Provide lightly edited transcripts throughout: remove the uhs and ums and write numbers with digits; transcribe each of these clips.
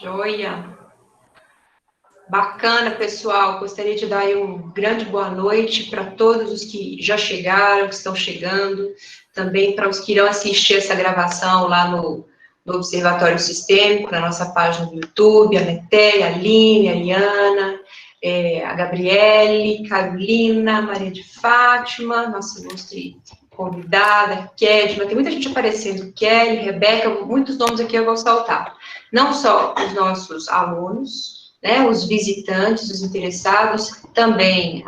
Joia. Bacana, pessoal. Gostaria de dar aí uma grande boa noite para todos os que já chegaram, que estão chegando, também para os que irão assistir essa gravação lá no Observatório Sistêmico, na nossa página do YouTube, a Metéia, a Aline, a Liana, a Gabriele, Carolina, Maria de Fátima, nossa ilustre convidada, Kedma, tem muita gente aparecendo, Kelly, Rebeca, muitos nomes aqui eu vou saltar. Não só os nossos alunos, né, os visitantes, os interessados, também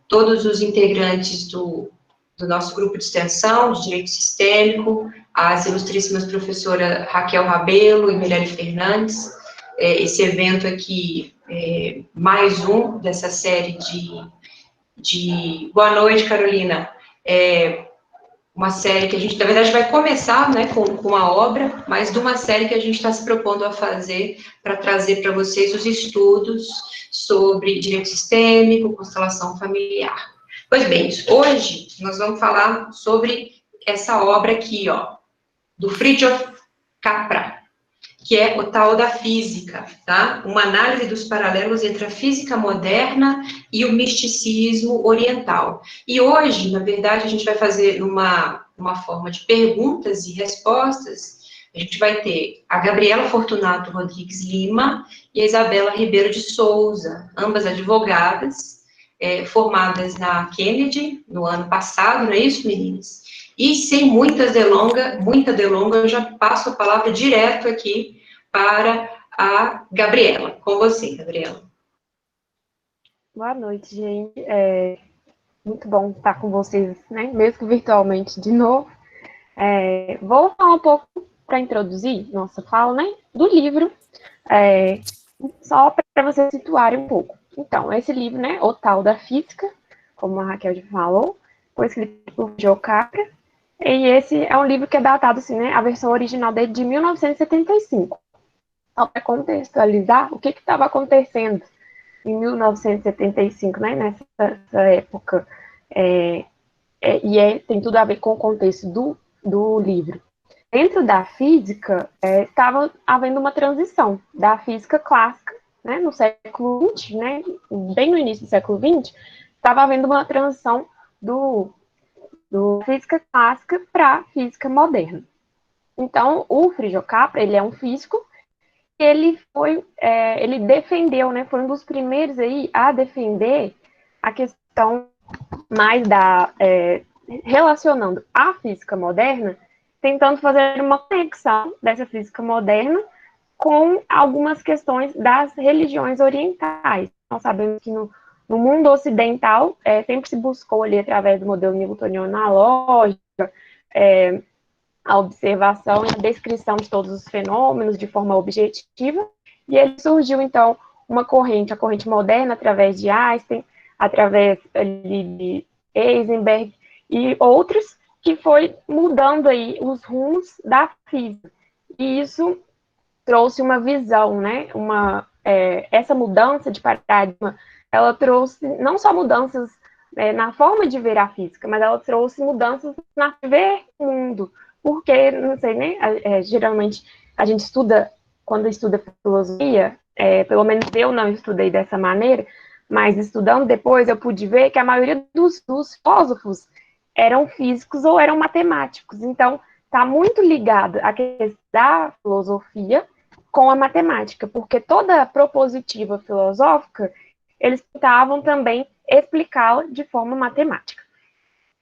todos os integrantes do nosso grupo de extensão de Direito Sistêmico, as ilustríssimas professoras Raquel Rabelo e Mirelle Fernandes. Esse evento aqui é mais um dessa série de... Boa noite, Carolina. Uma série que a gente, na verdade, vai começar, né, com a obra, mas de uma série que a gente está se propondo a fazer para trazer para vocês os estudos sobre direito sistêmico, constelação familiar. Pois bem, hoje nós vamos falar sobre essa obra aqui, ó, do Fritjof Capra, que é o tal da física, tá? Uma análise dos paralelos entre a física moderna e o misticismo oriental. E hoje, na verdade, a gente vai fazer uma forma de perguntas e respostas. A gente vai ter a Gabriela Fortunato Rodrigues Lima e a Isabela Ribeiro de Souza, ambas advogadas, formadas na Kennedy no ano passado, não é isso, meninas? E sem muita delonga, eu já passo a palavra direto aqui para a Gabriela. Com você, Gabriela. Boa noite, gente. Muito bom estar com vocês, né? Mesmo que virtualmente de novo. Vou falar um pouco para introduzir nossa fala, né? Do livro, só para vocês situarem um pouco. Então, esse livro, né? O Tal da Física, como a Raquel já falou, foi escrito por Joe Capra. E esse é um livro que é datado, assim, né? A versão original dele de 1975. Só para contextualizar o que estava acontecendo em 1975, né? Nessa época. Tem tudo a ver com o contexto do livro. Dentro da física, estava havendo uma transição da física clássica, né, no século XX, né, bem no início do século XX, estava havendo uma transição do física clássica para a física moderna. Então, o Fritjof Capra, ele é um físico, ele defendeu, né, foi um dos primeiros aí a defender a questão mais relacionando a física moderna, tentando fazer uma conexão dessa física moderna com algumas questões das religiões orientais. Nós sabemos que no mundo ocidental sempre se buscou ali através do modelo newtoniano na lógica, a observação e a descrição de todos os fenômenos de forma objetiva, e ele surgiu, então, a corrente moderna, através de Einstein, através ali de Heisenberg e outros, que foi mudando aí os rumos da física. E isso trouxe uma visão, né? Essa mudança de paradigma, ela trouxe não só mudanças na forma de ver a física, mas ela trouxe mudanças na ver o mundo. Porque, não sei, né? Geralmente a gente estuda, quando estuda filosofia, pelo menos eu não estudei dessa maneira, mas estudando depois eu pude ver que a maioria dos filósofos eram físicos ou eram matemáticos. Então, está muito ligado à questão da filosofia com a matemática, porque toda a propositiva filosófica, eles tentavam também explicá-la de forma matemática.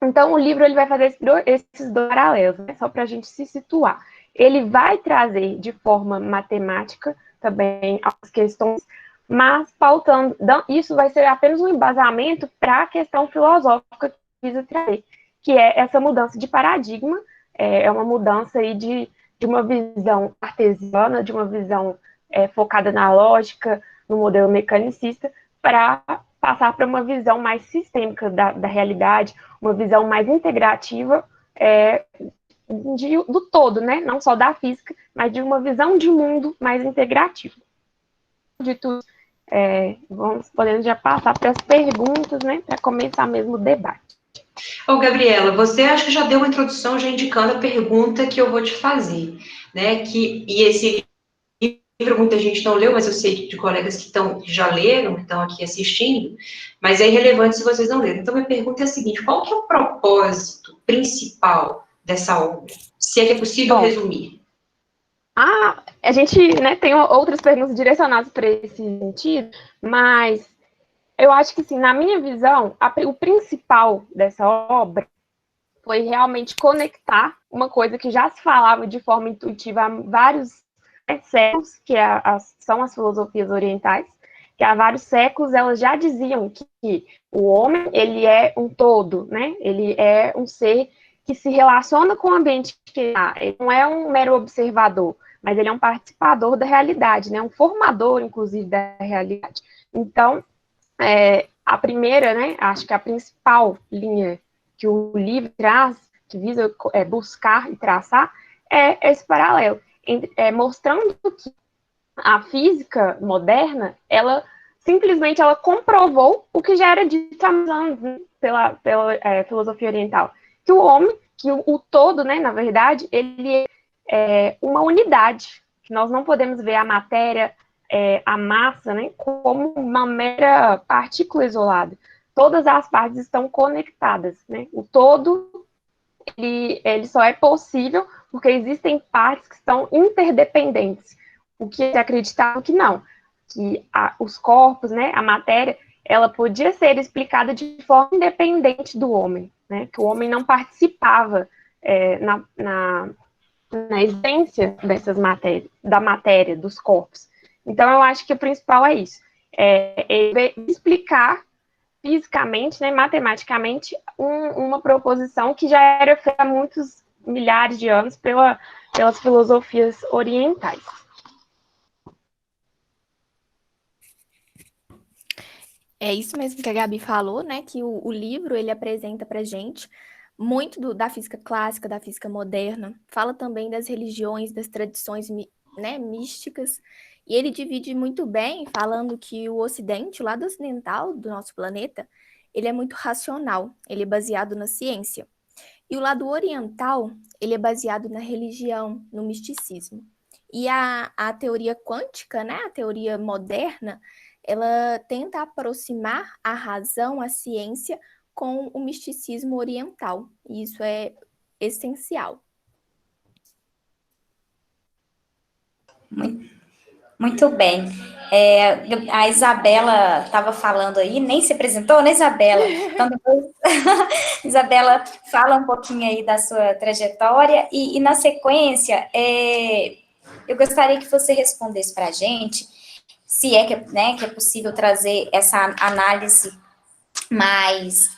Então, o livro ele vai fazer esses dois paralelos, né, só para a gente se situar. Ele vai trazer de forma matemática também as questões, mas pautando, isso vai ser apenas um embasamento para a questão filosófica que precisa trazer, que é essa mudança de paradigma, é uma mudança aí de uma visão cartesiana, de uma visão focada na lógica, no modelo mecanicista, para passar para uma visão mais sistêmica da realidade, uma visão mais integrativa do todo, né? Não só da física, mas de uma visão de mundo mais integrativa. De tudo, podemos já passar para as perguntas, né? Para começar mesmo o debate. Gabriela, você acha que já deu uma introdução, já indicando a pergunta que eu vou te fazer, né? E esse livro muita gente não leu, mas eu sei de colegas que já leram, que estão aqui assistindo, mas é irrelevante se vocês não leram. Então, minha pergunta é a seguinte: qual que é o propósito principal dessa obra? Se é que é possível resumir. A gente, né, tem outras perguntas direcionadas para esse sentido, mas eu acho que, sim, na minha visão, o principal dessa obra foi realmente conectar uma coisa que já se falava de forma intuitiva há vários séculos, que são as filosofias orientais, que há vários séculos elas já diziam que o homem, ele é um todo, né? Ele é um ser que se relaciona com o ambiente que está. Ele não é um mero observador, mas ele é um participador da realidade, né? Um formador, inclusive, da realidade. Então, a primeira, né? Acho que a principal linha que o livro traz, que visa buscar e traçar, é esse paralelo, mostrando que a física moderna, ela simplesmente comprovou o que já era dito há anos, né, pela filosofia oriental, que o homem, que o todo, né, na verdade, ele é uma unidade, que nós não podemos ver a matéria, a massa, né, como uma mera partícula isolada. Todas as partes estão conectadas, né? O todo, ele só é possível porque existem partes que estão interdependentes. O que é acreditava que não, que os corpos, né, a matéria, ela podia ser explicada de forma independente do homem, né? Que o homem não participava na existência da matéria, dos corpos. Então, eu acho que o principal é isso, explicar fisicamente, né, matematicamente, uma proposição que já era feita há muitos milhares de anos pelas filosofias orientais. É isso mesmo que a Gabi falou, né? Que o livro ele apresenta para gente muito da física clássica, da física moderna, fala também das religiões, das tradições, né, místicas, e ele divide muito bem, falando que o Ocidente, o lado ocidental do nosso planeta, ele é muito racional, ele é baseado na ciência. E o lado oriental, ele é baseado na religião, no misticismo. E a teoria quântica, né, a teoria moderna, ela tenta aproximar a razão, a ciência, com o misticismo oriental. E isso é essencial. Muito bem. A Isabela estava falando aí, nem se apresentou, né, Isabela? Então, depois, Isabela, fala um pouquinho aí da sua trajetória e na sequência, eu gostaria que você respondesse para a gente, se é que, né, que é possível trazer essa análise mais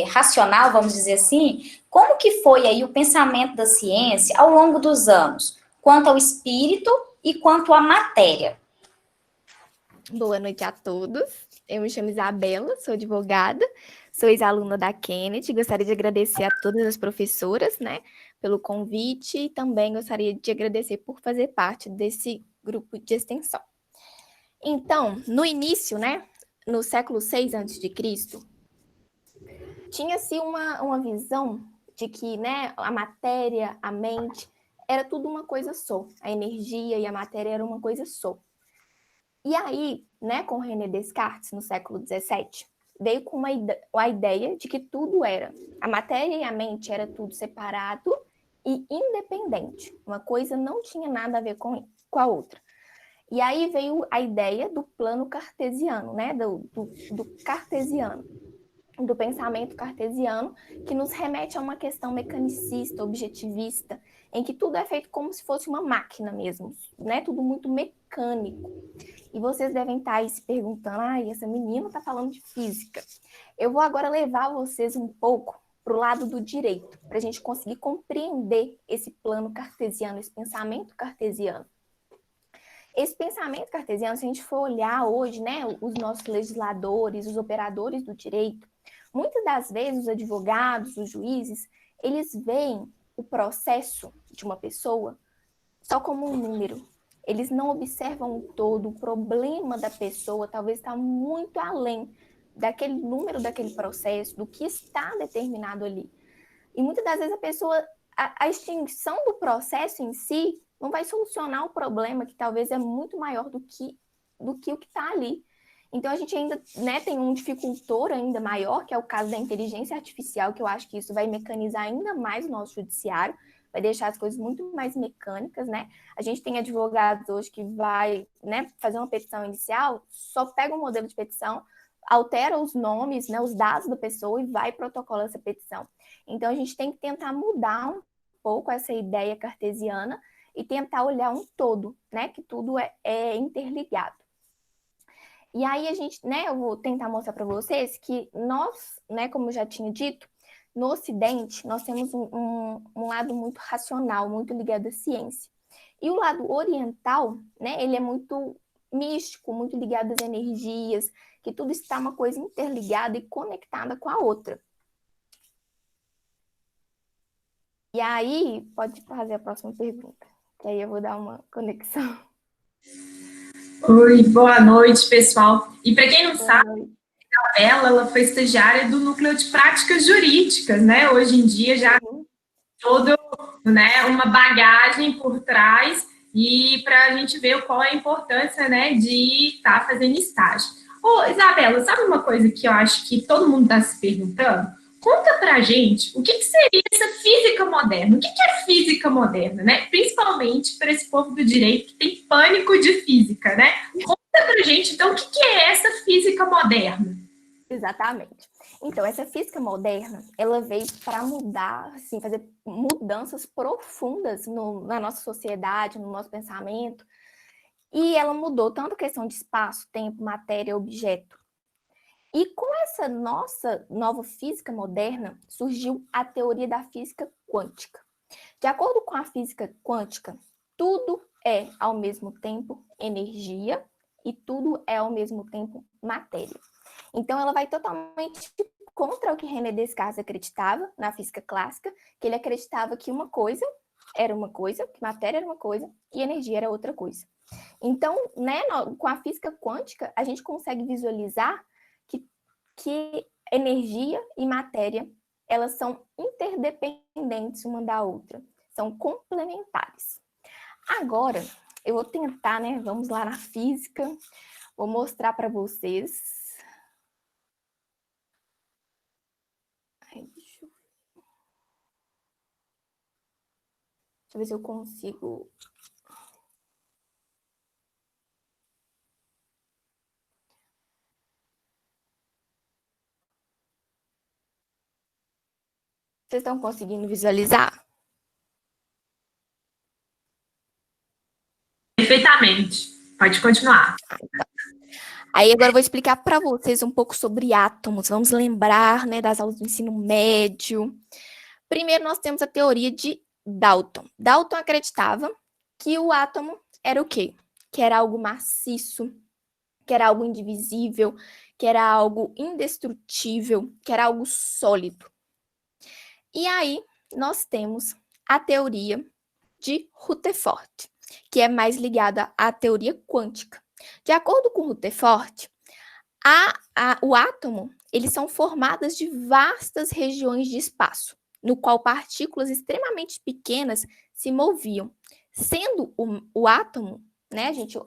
racional, vamos dizer assim, como que foi aí o pensamento da ciência ao longo dos anos, quanto ao espírito e quanto à matéria? Boa noite a todos. Eu me chamo Isabela, sou advogada, sou ex-aluna da Kennedy. Gostaria de agradecer a todas as professoras, né, pelo convite e também gostaria de agradecer por fazer parte desse grupo de extensão. Então, no início, né, no século VI a.C., tinha-se uma visão de que, né, a matéria, a mente, era tudo uma coisa só. A energia e a matéria eram uma coisa só. E aí, né, com René Descartes, no século XVII, veio com a ideia de que tudo era, a matéria e a mente era tudo separado e independente. Uma coisa não tinha nada a ver com a outra. E aí veio a ideia do plano cartesiano, né, do cartesiano, do pensamento cartesiano, que nos remete a uma questão mecanicista, objetivista, em que tudo é feito como se fosse uma máquina mesmo, né, tudo muito mecânico. E vocês devem estar aí se perguntando, essa menina está falando de física. Eu vou agora levar vocês um pouco para o lado do direito, para a gente conseguir compreender esse plano cartesiano, esse pensamento cartesiano. Esse pensamento cartesiano, se a gente for olhar hoje, né, os nossos legisladores, os operadores do direito, muitas das vezes os advogados, os juízes, eles veem o processo de uma pessoa só como um número. Eles não observam o todo, o problema da pessoa talvez está muito além daquele número, daquele processo, do que está determinado ali. E muitas das vezes a pessoa a extinção do processo em si não vai solucionar o problema que talvez é muito maior do que o que está ali. Então, a gente ainda, né, tem um dificultor ainda maior, que é o caso da inteligência artificial, que eu acho que isso vai mecanizar ainda mais o nosso judiciário, vai deixar as coisas muito mais mecânicas, né? A gente tem advogados hoje que vai, né, fazer uma petição inicial, só pega um modelo de petição, altera os nomes, né, os dados da pessoa e vai protocolar essa petição. Então, a gente tem que tentar mudar um pouco essa ideia cartesiana e tentar olhar um todo, né, que tudo é interligado. E aí a gente, né, eu vou tentar mostrar para vocês que nós, né, como eu já tinha dito, no Ocidente nós temos um lado muito racional, muito ligado à ciência. E o lado oriental, né, ele é muito místico, muito ligado às energias, que tudo está uma coisa interligada e conectada com a outra. E aí, pode fazer a próxima pergunta, que aí eu vou dar uma conexão. Oi, boa noite, pessoal. E para quem não sabe, a ela foi estagiária do Núcleo de Práticas Jurídicas, né? Hoje em dia já todo, né, uma bagagem por trás e para a gente ver qual é a importância, né, de estar fazendo estágio. Ô, Isabela, sabe uma coisa que eu acho que todo mundo está se perguntando? Conta pra gente o que seria essa física moderna. O que é física moderna, né? Principalmente para esse povo do direito que tem pânico de física, né? Conta pra gente, então, o que é essa física moderna? Exatamente. Então, essa física moderna, ela veio para mudar, assim, fazer mudanças profundas na nossa sociedade, no nosso pensamento. E ela mudou tanto a questão de espaço, tempo, matéria, objeto. E com essa nossa nova física moderna, surgiu a teoria da física quântica. De acordo com a física quântica, tudo é, ao mesmo tempo, energia e tudo é, ao mesmo tempo, matéria. Então, ela vai totalmente contra o que René Descartes acreditava na física clássica, que ele acreditava que uma coisa era uma coisa, que matéria era uma coisa e energia era outra coisa. Então, né, com a física quântica, a gente consegue visualizar que energia e matéria, elas são interdependentes uma da outra, são complementares. Agora, eu vou tentar, né, vamos lá na física, vou mostrar para vocês. Deixa eu ver se eu consigo. Vocês estão conseguindo visualizar? Perfeitamente. Pode continuar. Aí agora eu vou explicar para vocês um pouco sobre átomos. Vamos lembrar, né, das aulas do ensino médio. Primeiro nós temos a teoria de Dalton. Dalton acreditava que o átomo era o quê? Que era algo maciço, que era algo indivisível, que era algo indestrutível, que era algo sólido. E aí nós temos a teoria de Rutherford, que é mais ligada à teoria quântica. De acordo com Rutherford, o átomo, eles são formados de vastas regiões de espaço, no qual partículas extremamente pequenas se moviam. Sendo o átomo, né, gente,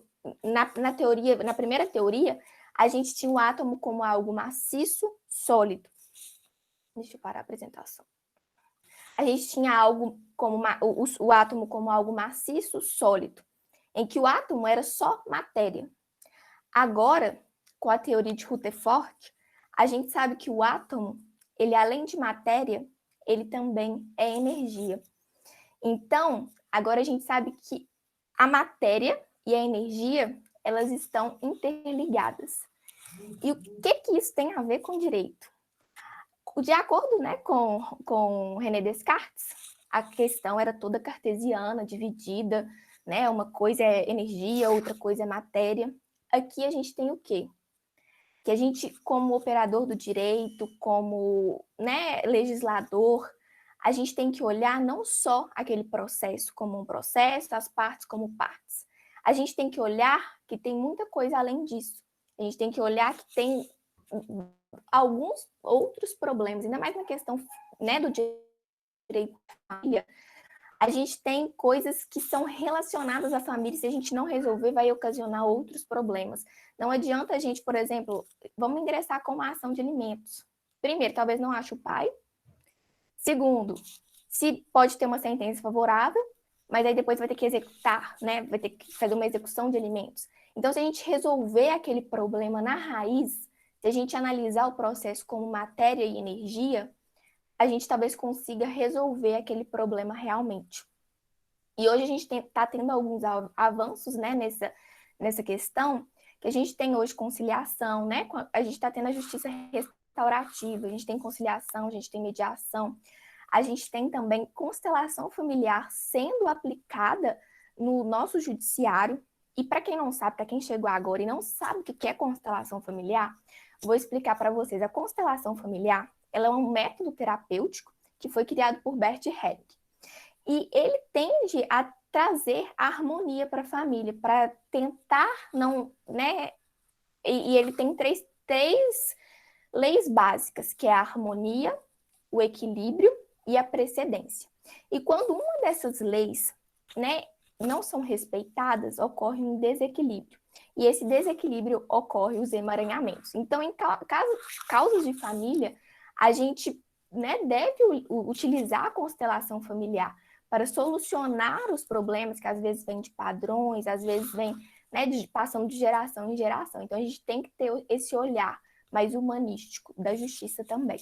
na teoria, na primeira teoria, a gente tinha o átomo como algo maciço, sólido. Deixa eu parar a apresentação. A gente tinha algo como o átomo como algo maciço, sólido, em que o átomo era só matéria. Agora, com a teoria de Rutherford, a gente sabe que o átomo, ele além de matéria, ele também é energia. Então, agora a gente sabe que a matéria e a energia, elas estão interligadas. E o que isso tem a ver com direito? De acordo, né, com René Descartes, a questão era toda cartesiana, dividida, né? Uma coisa é energia, outra coisa é matéria. Aqui a gente tem o quê? Que a gente, como operador do direito, como, né, legislador, a gente tem que olhar não só aquele processo como um processo, as partes como partes. A gente tem que olhar que tem muita coisa além disso. A gente tem que olhar que tem alguns outros problemas, ainda mais na questão, né, do direito à família, a gente tem coisas que são relacionadas à família, se a gente não resolver, vai ocasionar outros problemas. Não adianta a gente, por exemplo, vamos ingressar com uma ação de alimentos. Primeiro, talvez não ache o pai. Segundo, se pode ter uma sentença favorável, mas aí depois vai ter que executar, né? Vai ter que fazer uma execução de alimentos. Então, se a gente resolver aquele problema na raiz, se a gente analisar o processo como matéria e energia, a gente talvez consiga resolver aquele problema realmente. E hoje a gente está tendo alguns avanços, né, nessa questão, que a gente tem hoje conciliação, né? A gente está tendo a justiça restaurativa, a gente tem conciliação, a gente tem mediação, a gente tem também constelação familiar sendo aplicada no nosso judiciário. E para quem não sabe, para quem chegou agora e não sabe o que é constelação familiar, vou explicar para vocês. A constelação familiar, ela é um método terapêutico que foi criado por Bert Hellinger. E ele tende a trazer harmonia para a família, para tentar não, né? E ele tem três leis básicas, que é a harmonia, o equilíbrio e a precedência. E quando uma dessas leis, né, não são respeitadas, ocorre um desequilíbrio. E esse desequilíbrio ocorre os emaranhamentos. Então, em causas de família, a gente, né, deve utilizar a constelação familiar para solucionar os problemas que às vezes vêm de padrões, às vezes vêm, né, passando de geração em geração. Então, a gente tem que ter esse olhar mais humanístico da justiça também.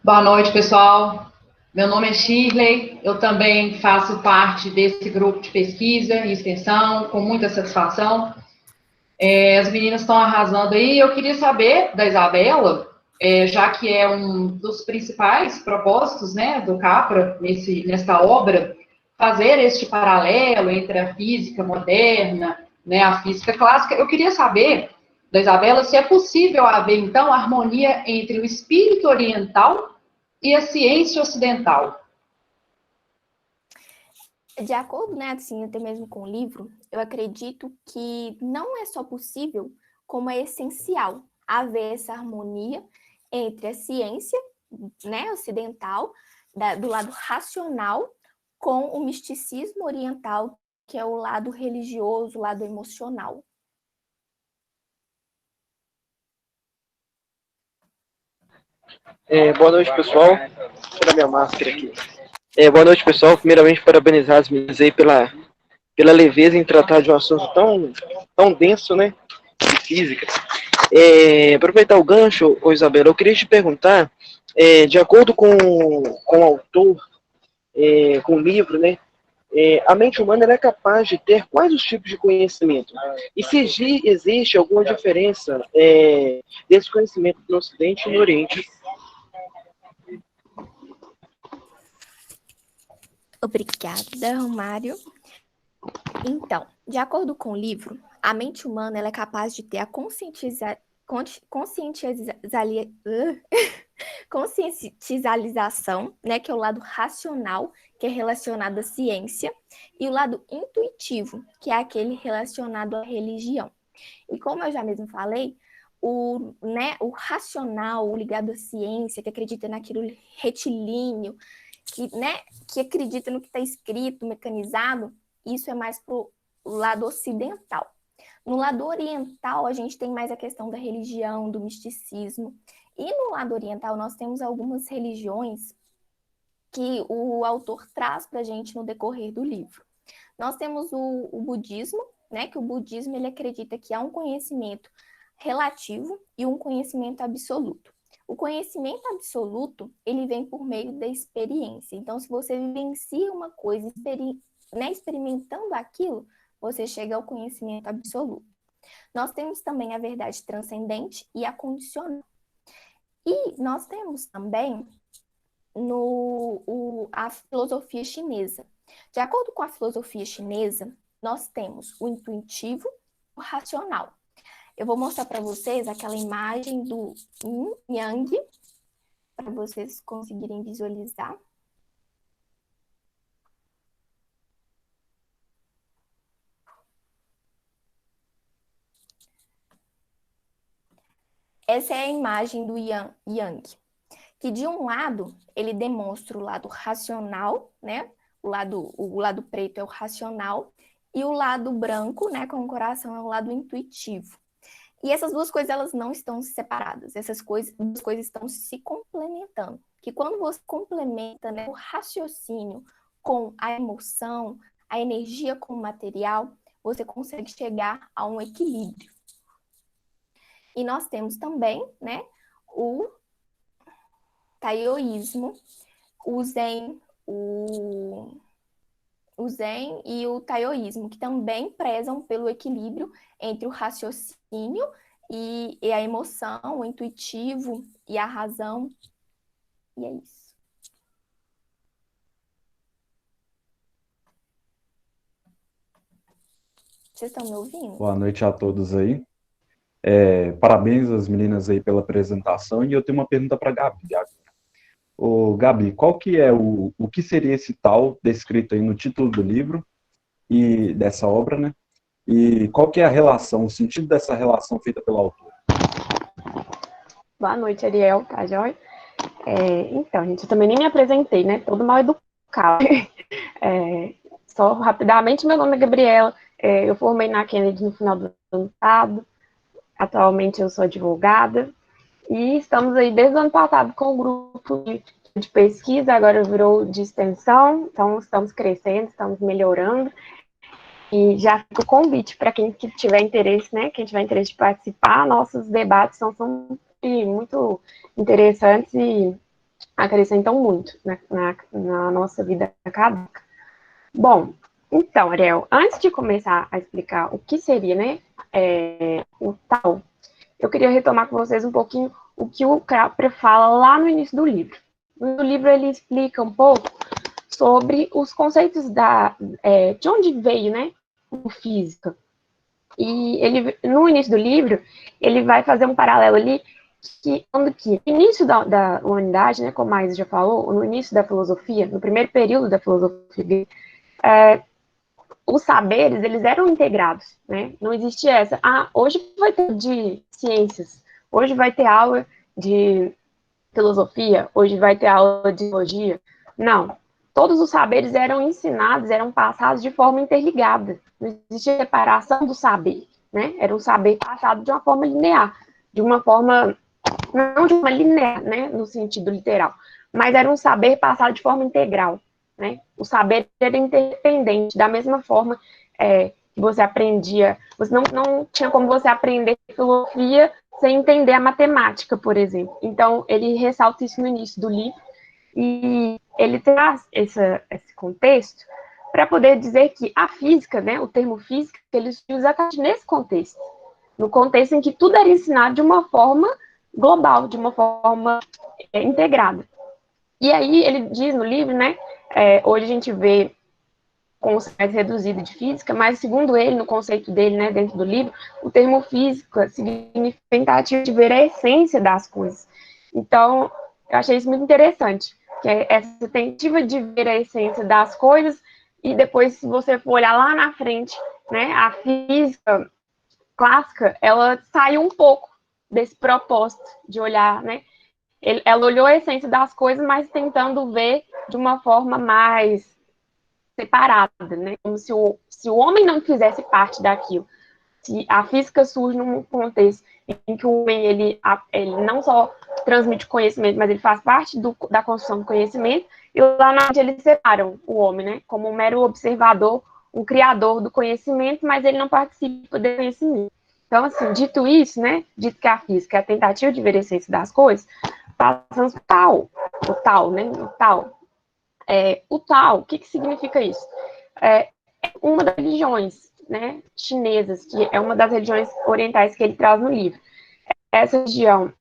Boa noite, pessoal. Meu nome é Shirley, eu também faço parte desse grupo de pesquisa e extensão, com muita satisfação. As meninas estão arrasando aí. Eu queria saber da Isabela, já que é um dos principais propósitos, né, do CAPRA, nesta obra, fazer este paralelo entre a física moderna, né, a física clássica. Eu queria saber da Isabela se é possível haver, então, harmonia entre o espírito oriental e a ciência ocidental. De acordo, né, assim, até mesmo com o livro, eu acredito que não é só possível, como é essencial haver essa harmonia entre a ciência, né, ocidental, do lado racional, com o misticismo oriental, que é o lado religioso, o lado emocional. Boa noite, pessoal. Vou tirar minha máscara aqui. Boa noite, pessoal. Primeiramente, parabenizar as meninas aí pela leveza em tratar de um assunto tão denso, né? De física. Aproveitar o gancho, Isabela, eu queria te perguntar, de acordo com o autor, com o livro, né? A mente humana ela é capaz de ter quais os tipos de conhecimento? E se existe alguma diferença desse conhecimento no Ocidente e no Oriente? Obrigada, Romário. Então, de acordo com o livro, a mente humana ela é capaz de ter a conscientização, né, que é o lado racional, que é relacionado à ciência, e o lado intuitivo, que é aquele relacionado à religião. E como eu já mesmo falei, o racional, o ligado à ciência, que acredita naquilo retilíneo, que acredita no que está escrito, mecanizado, isso é mais para o lado ocidental. No lado oriental, a gente tem mais a questão da religião, do misticismo. E no lado oriental, nós temos algumas religiões que o autor traz para a gente no decorrer do livro. Nós temos o budismo, né, que o budismo ele acredita que há um conhecimento relativo e um conhecimento absoluto. O conhecimento absoluto, ele vem por meio da experiência. Então, se você vivencia uma coisa, experimentando aquilo, você chega ao conhecimento absoluto. Nós temos também a verdade transcendente e a condicional. E nós temos também a filosofia chinesa. De acordo com a filosofia chinesa, nós temos o intuitivo e o racional. Eu vou mostrar para vocês aquela imagem do Yin Yang, para vocês conseguirem visualizar. Essa é a imagem do Yang. que de um lado ele demonstra o lado racional, né? O lado preto é o racional, e o lado branco, né, com o coração, é o lado intuitivo. E essas duas coisas, elas não estão separadas. Essas duas coisas estão se complementando. Que quando você complementa, né, o raciocínio com a emoção, a energia com o material, você consegue chegar a um equilíbrio. E nós temos também, né, o taoísmo, o Zen e o taoísmo, que também prezam pelo equilíbrio entre o raciocínio e a emoção, o intuitivo e a razão. E é isso. Vocês estão me ouvindo? Boa noite a todos aí. Parabéns às meninas aí pela apresentação, e eu tenho uma pergunta para a Gabi. Ô, Gabi, qual que é o que seria esse tal descrito aí no título do livro e dessa obra, né? E qual que é a relação, o sentido dessa relação feita pelo autor? Boa noite, Ariel, tá joia? Então, gente, eu também nem me apresentei, né? Todo mal educado. Só rapidamente, meu nome é Gabriela, eu formei na Kennedy no final do ano passado, atualmente eu sou advogada, e estamos aí desde o ano passado com o grupo de pesquisa, agora virou de extensão, então estamos crescendo, estamos melhorando, e já fica o convite para quem que tiver interesse, né? Quem tiver interesse de participar, nossos debates são muito interessantes e acrescentam muito na nossa vida acadêmica. Bom, então, Ariel, antes de começar a explicar o que seria, né, o tal, eu queria retomar com vocês um pouquinho o que o Capra fala lá no início do livro. No livro ele explica um pouco sobre os conceitos de onde veio, né, o física. E ele, no início do livro, ele vai fazer um paralelo ali que no início da humanidade, né, como a Isa já falou, no início da filosofia, no primeiro período da filosofia, os saberes, eles eram integrados, né? Não existia essa, hoje vai ter de ciências, hoje vai ter aula de filosofia, hoje vai ter aula de biologia. Não, todos os saberes eram ensinados, eram passados de forma interligada. Não existia separação do saber, né? Era um saber passado de uma forma linear, de uma forma, não de uma linear, né, no sentido literal, mas era um saber passado de forma integral, né? O saber era interdependente, da mesma forma que você aprendia, você não tinha como você aprender filosofia sem entender a matemática, por exemplo. Então, ele ressalta isso no início do livro, e ele traz esse contexto para poder dizer que a física, né, o termo física, ele se usa nesse contexto, no contexto em que tudo era ensinado de uma forma global, de uma forma integrada. E aí ele diz no livro, né, hoje a gente vê conceitos reduzidos de física, mas segundo ele, no conceito dele, né, dentro do livro, o termo física significa tentativa de ver a essência das coisas. Então, eu achei isso muito interessante, que é essa tentativa de ver a essência das coisas, e depois, se você for olhar lá na frente, né, a física clássica, ela saiu um pouco desse propósito de olhar, né, ela olhou a essência das coisas, mas tentando ver de uma forma mais separada, né? Como se o homem não fizesse parte daquilo. Se a física surge num contexto em que o homem ele não só transmite conhecimento, mas ele faz parte da construção do conhecimento, e lá na onde eles separam o homem, né? Como um mero observador, um criador do conhecimento, mas ele não participa do conhecimento. Então, assim, dito isso, né? Dito que a física é a tentativa de ver a essência das coisas, passamos para o tal, né? O tal, o que significa isso? É uma das religiões, né, chinesas, que é uma das religiões orientais que ele traz no livro. Essa religião,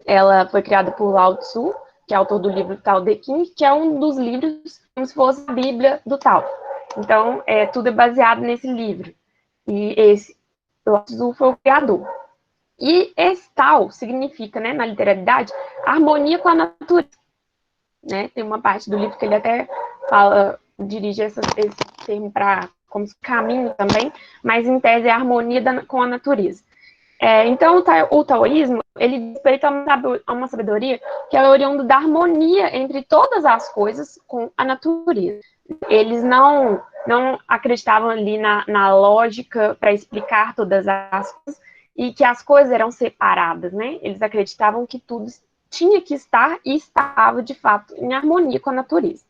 ela foi criada por Lao Tzu, que é autor do livro Tao Te Ching, que é um dos livros como se fosse a Bíblia do Tao. Então, tudo é baseado nesse livro. E esse Lao Tzu foi o criador. E esse Tao significa, né, na literalidade, harmonia com a natureza. Né? Tem uma parte do livro que ele até dirige esse termo para como caminho também, mas em tese é a harmonia com a natureza. Então, o taoísmo ele diz respeito a uma sabedoria que é oriunda da harmonia entre todas as coisas com a natureza. Eles não acreditavam ali na lógica para explicar todas as coisas e que as coisas eram separadas, né? Eles acreditavam que tudo tinha que estar e estava, de fato, em harmonia com a natureza.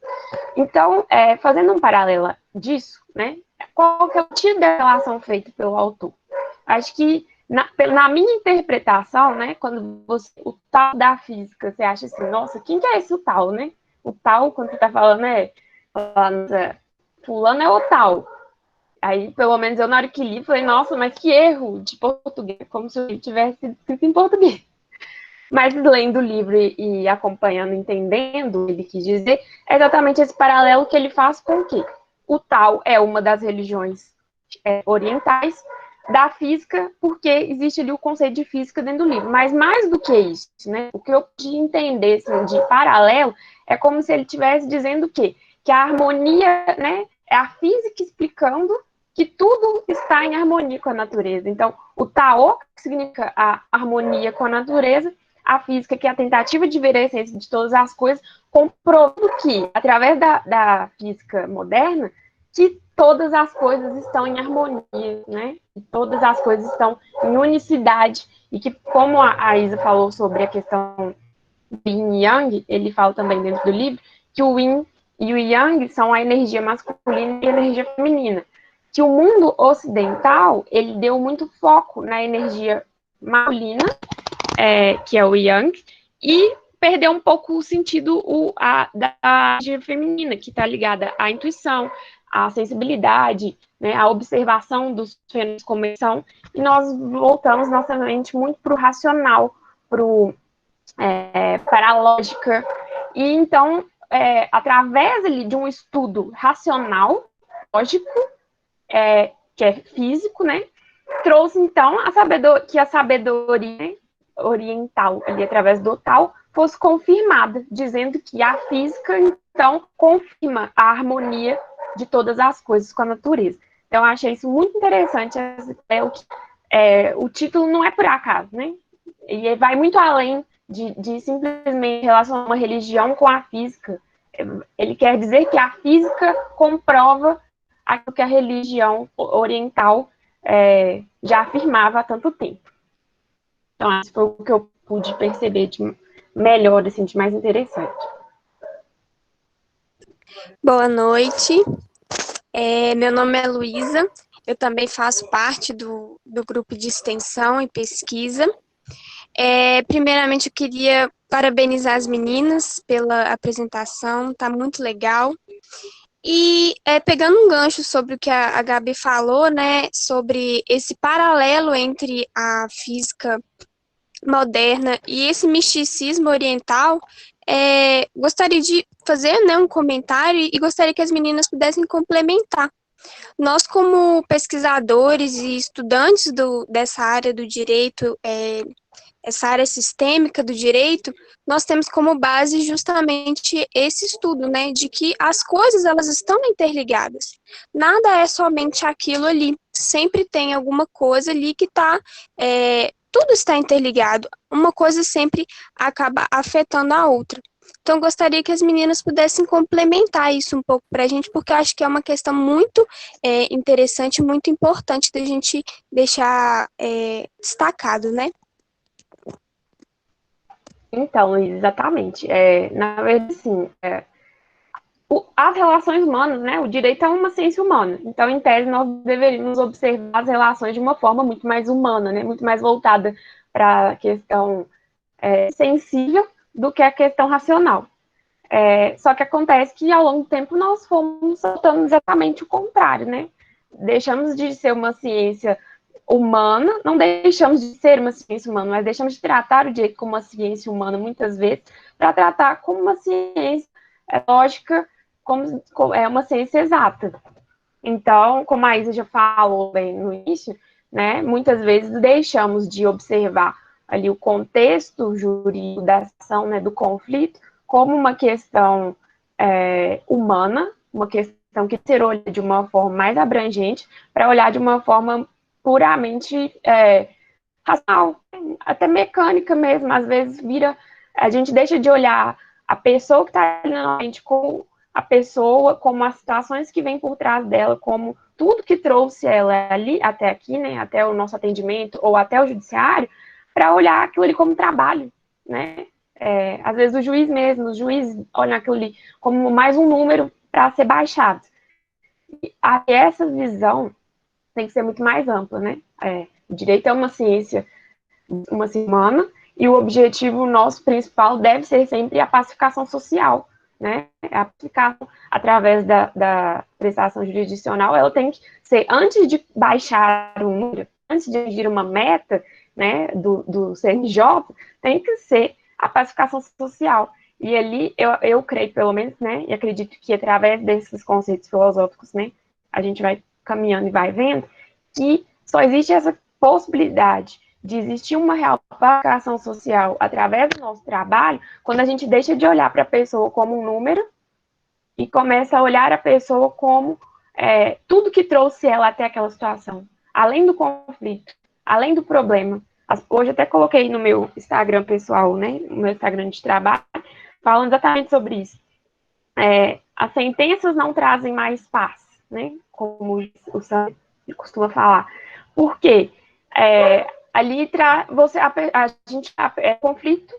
Então, fazendo um paralelo disso, né? Qual que é o tipo de relação feita pelo autor? Acho que, na minha interpretação, né, quando o tal da física, você acha assim, nossa, quem que é esse o tal, né? O tal, quando você está falando, fulano é o tal. Aí, pelo menos, eu na hora que li, falei, nossa, mas que erro de português, como se o livro tivesse escrito em português. Mas lendo o livro e acompanhando, entendendo o que ele quis dizer, é exatamente esse paralelo que ele faz com o quê? O Tao é uma das religiões orientais da física, porque existe ali o conceito de física dentro do livro. Mas mais do que isso, né? O que eu pude entender assim, de paralelo é como se ele estivesse dizendo o quê? Que a harmonia, né, é a física explicando que tudo está em harmonia com a natureza. Então, o Tao, que significa a harmonia com a natureza, a física, que é a tentativa de ver a essência de todas as coisas, comprovando que, através da física moderna, que todas as coisas estão em harmonia, né? E todas as coisas estão em unicidade, e que, como a Isa falou sobre a questão do Yin e Yang, ele fala também dentro do livro, que o Yin e o Yang são a energia masculina e a energia feminina. Que o mundo ocidental, ele deu muito foco na energia masculina, que é o Yang, e perdeu um pouco o sentido da energia feminina, que está ligada à intuição, à sensibilidade, né, à observação dos fenômenos como eles são, e nós voltamos nossa mente muito para o racional, para a lógica, e então, através ali, de um estudo racional, lógico, que é físico, né, trouxe então que a sabedoria oriental, ali através do Tao, fosse confirmada, dizendo que a física, então, confirma a harmonia de todas as coisas com a natureza. Então, eu achei isso muito interessante. O título não é por acaso, né? E vai muito além de simplesmente relacionar uma religião com a física. Ele quer dizer que a física comprova aquilo que a religião oriental já afirmava há tanto tempo. Então, isso foi o que eu pude perceber de melhor, assim, de mais interessante. Boa noite. Meu nome é Luísa, eu também faço parte do grupo de extensão e pesquisa. Primeiramente, eu queria parabenizar as meninas pela apresentação, está muito legal. E pegando um gancho sobre o que a Gabi falou, né, sobre esse paralelo entre a física moderna e esse misticismo oriental, gostaria de fazer, né, um comentário e gostaria que as meninas pudessem complementar. Nós, como pesquisadores e estudantes dessa área do direito, essa área sistêmica do direito, nós temos como base justamente esse estudo, né, de que as coisas, elas estão interligadas. Nada é somente aquilo ali, sempre tem alguma coisa ali que está, tudo está interligado, uma coisa sempre acaba afetando a outra. Então, gostaria que as meninas pudessem complementar isso um pouco para a gente, porque eu acho que é uma questão muito interessante, muito importante da gente deixar destacado, né? Então, exatamente. Na verdade, sim, as relações humanas, né? O direito é uma ciência humana. Então, em tese, nós deveríamos observar as relações de uma forma muito mais humana, né? Muito mais voltada para a questão sensível do que a questão racional. Só que acontece que, ao longo do tempo, nós fomos soltando exatamente o contrário, né? Deixamos de ser uma ciência humana, não deixamos de ser uma ciência humana, mas deixamos de tratar o direito como uma ciência humana, muitas vezes, para tratar como uma ciência lógica, como uma ciência exata. Então, como a Isa já falou bem no início, né, muitas vezes deixamos de observar ali o contexto jurídico da ação, né, do conflito, como uma questão humana, uma questão que ser olhada de uma forma mais abrangente, para olhar de uma forma puramente racional, até mecânica mesmo, às vezes a gente deixa de olhar a pessoa que está ali na frente como a pessoa, como as situações que vêm por trás dela, como tudo que trouxe ela ali, até aqui, né, até o nosso atendimento, ou até o judiciário, para olhar aquilo ali como trabalho, né? Às vezes o juiz olha aquilo ali como mais um número para ser baixado. E essa visão tem que ser muito mais ampla, né? O direito é uma ciência humana, e o objetivo nosso principal deve ser sempre a pacificação social, né? A pacificação através da prestação jurisdicional, ela tem que ser, antes de baixar um número, antes de atingir uma meta, né, do CNJ, tem que ser a pacificação social. E ali, eu creio, pelo menos, né, e acredito que através desses conceitos filosóficos, né, a gente vai caminhando e vai vendo que só existe essa possibilidade de existir uma real pacificação social através do nosso trabalho, quando a gente deixa de olhar para a pessoa como um número e começa a olhar a pessoa como tudo que trouxe ela até aquela situação, além do conflito, além do problema. Hoje até coloquei no meu Instagram pessoal, né, no meu Instagram de trabalho, falando exatamente sobre isso. As sentenças não trazem mais paz, né, como o Sam costuma falar. Por quê? Ali a gente conflito,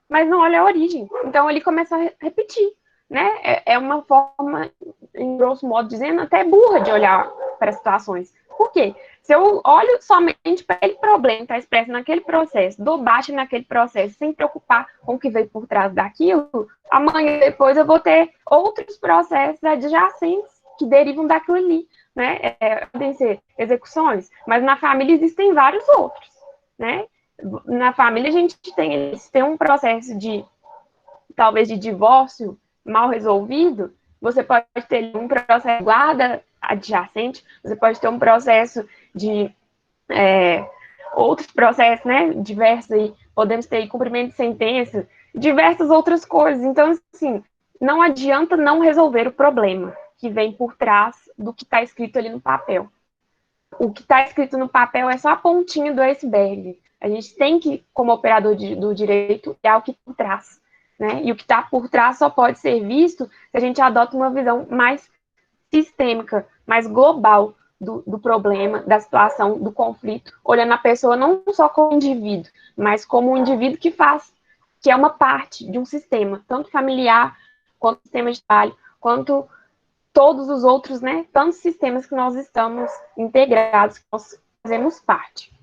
mas não olha a origem. Então ele começa a repetir, né? É uma forma, em grosso modo dizendo, até burra de olhar para as situações. Por quê? Se eu olho somente para aquele problema que está expresso naquele processo, dou baixa naquele processo, sem preocupar com o que veio por trás daquilo, amanhã depois eu vou ter outros processos adjacentes que derivam daquilo ali, né? Podem ser execuções, mas na família existem vários outros, né? Na família a gente tem um processo talvez de divórcio mal resolvido, você pode ter um processo de guarda adjacente, você pode ter um processo de outros processos, né, diversos aí, podemos ter cumprimento de sentença, diversas outras coisas. Então, assim, não adianta não resolver o problema que vem por trás do que está escrito ali no papel. O que está escrito no papel é só a pontinha do iceberg. A gente tem que, como operador do direito, olhar o que por trás, né? E o que está por trás só pode ser visto se a gente adota uma visão mais sistêmica, mais global do problema, da situação, do conflito, olhando a pessoa não só como indivíduo, mas como um indivíduo que é uma parte de um sistema, tanto familiar, quanto sistema de trabalho, quanto todos os outros, né, tantos sistemas que nós estamos integrados, que nós fazemos parte.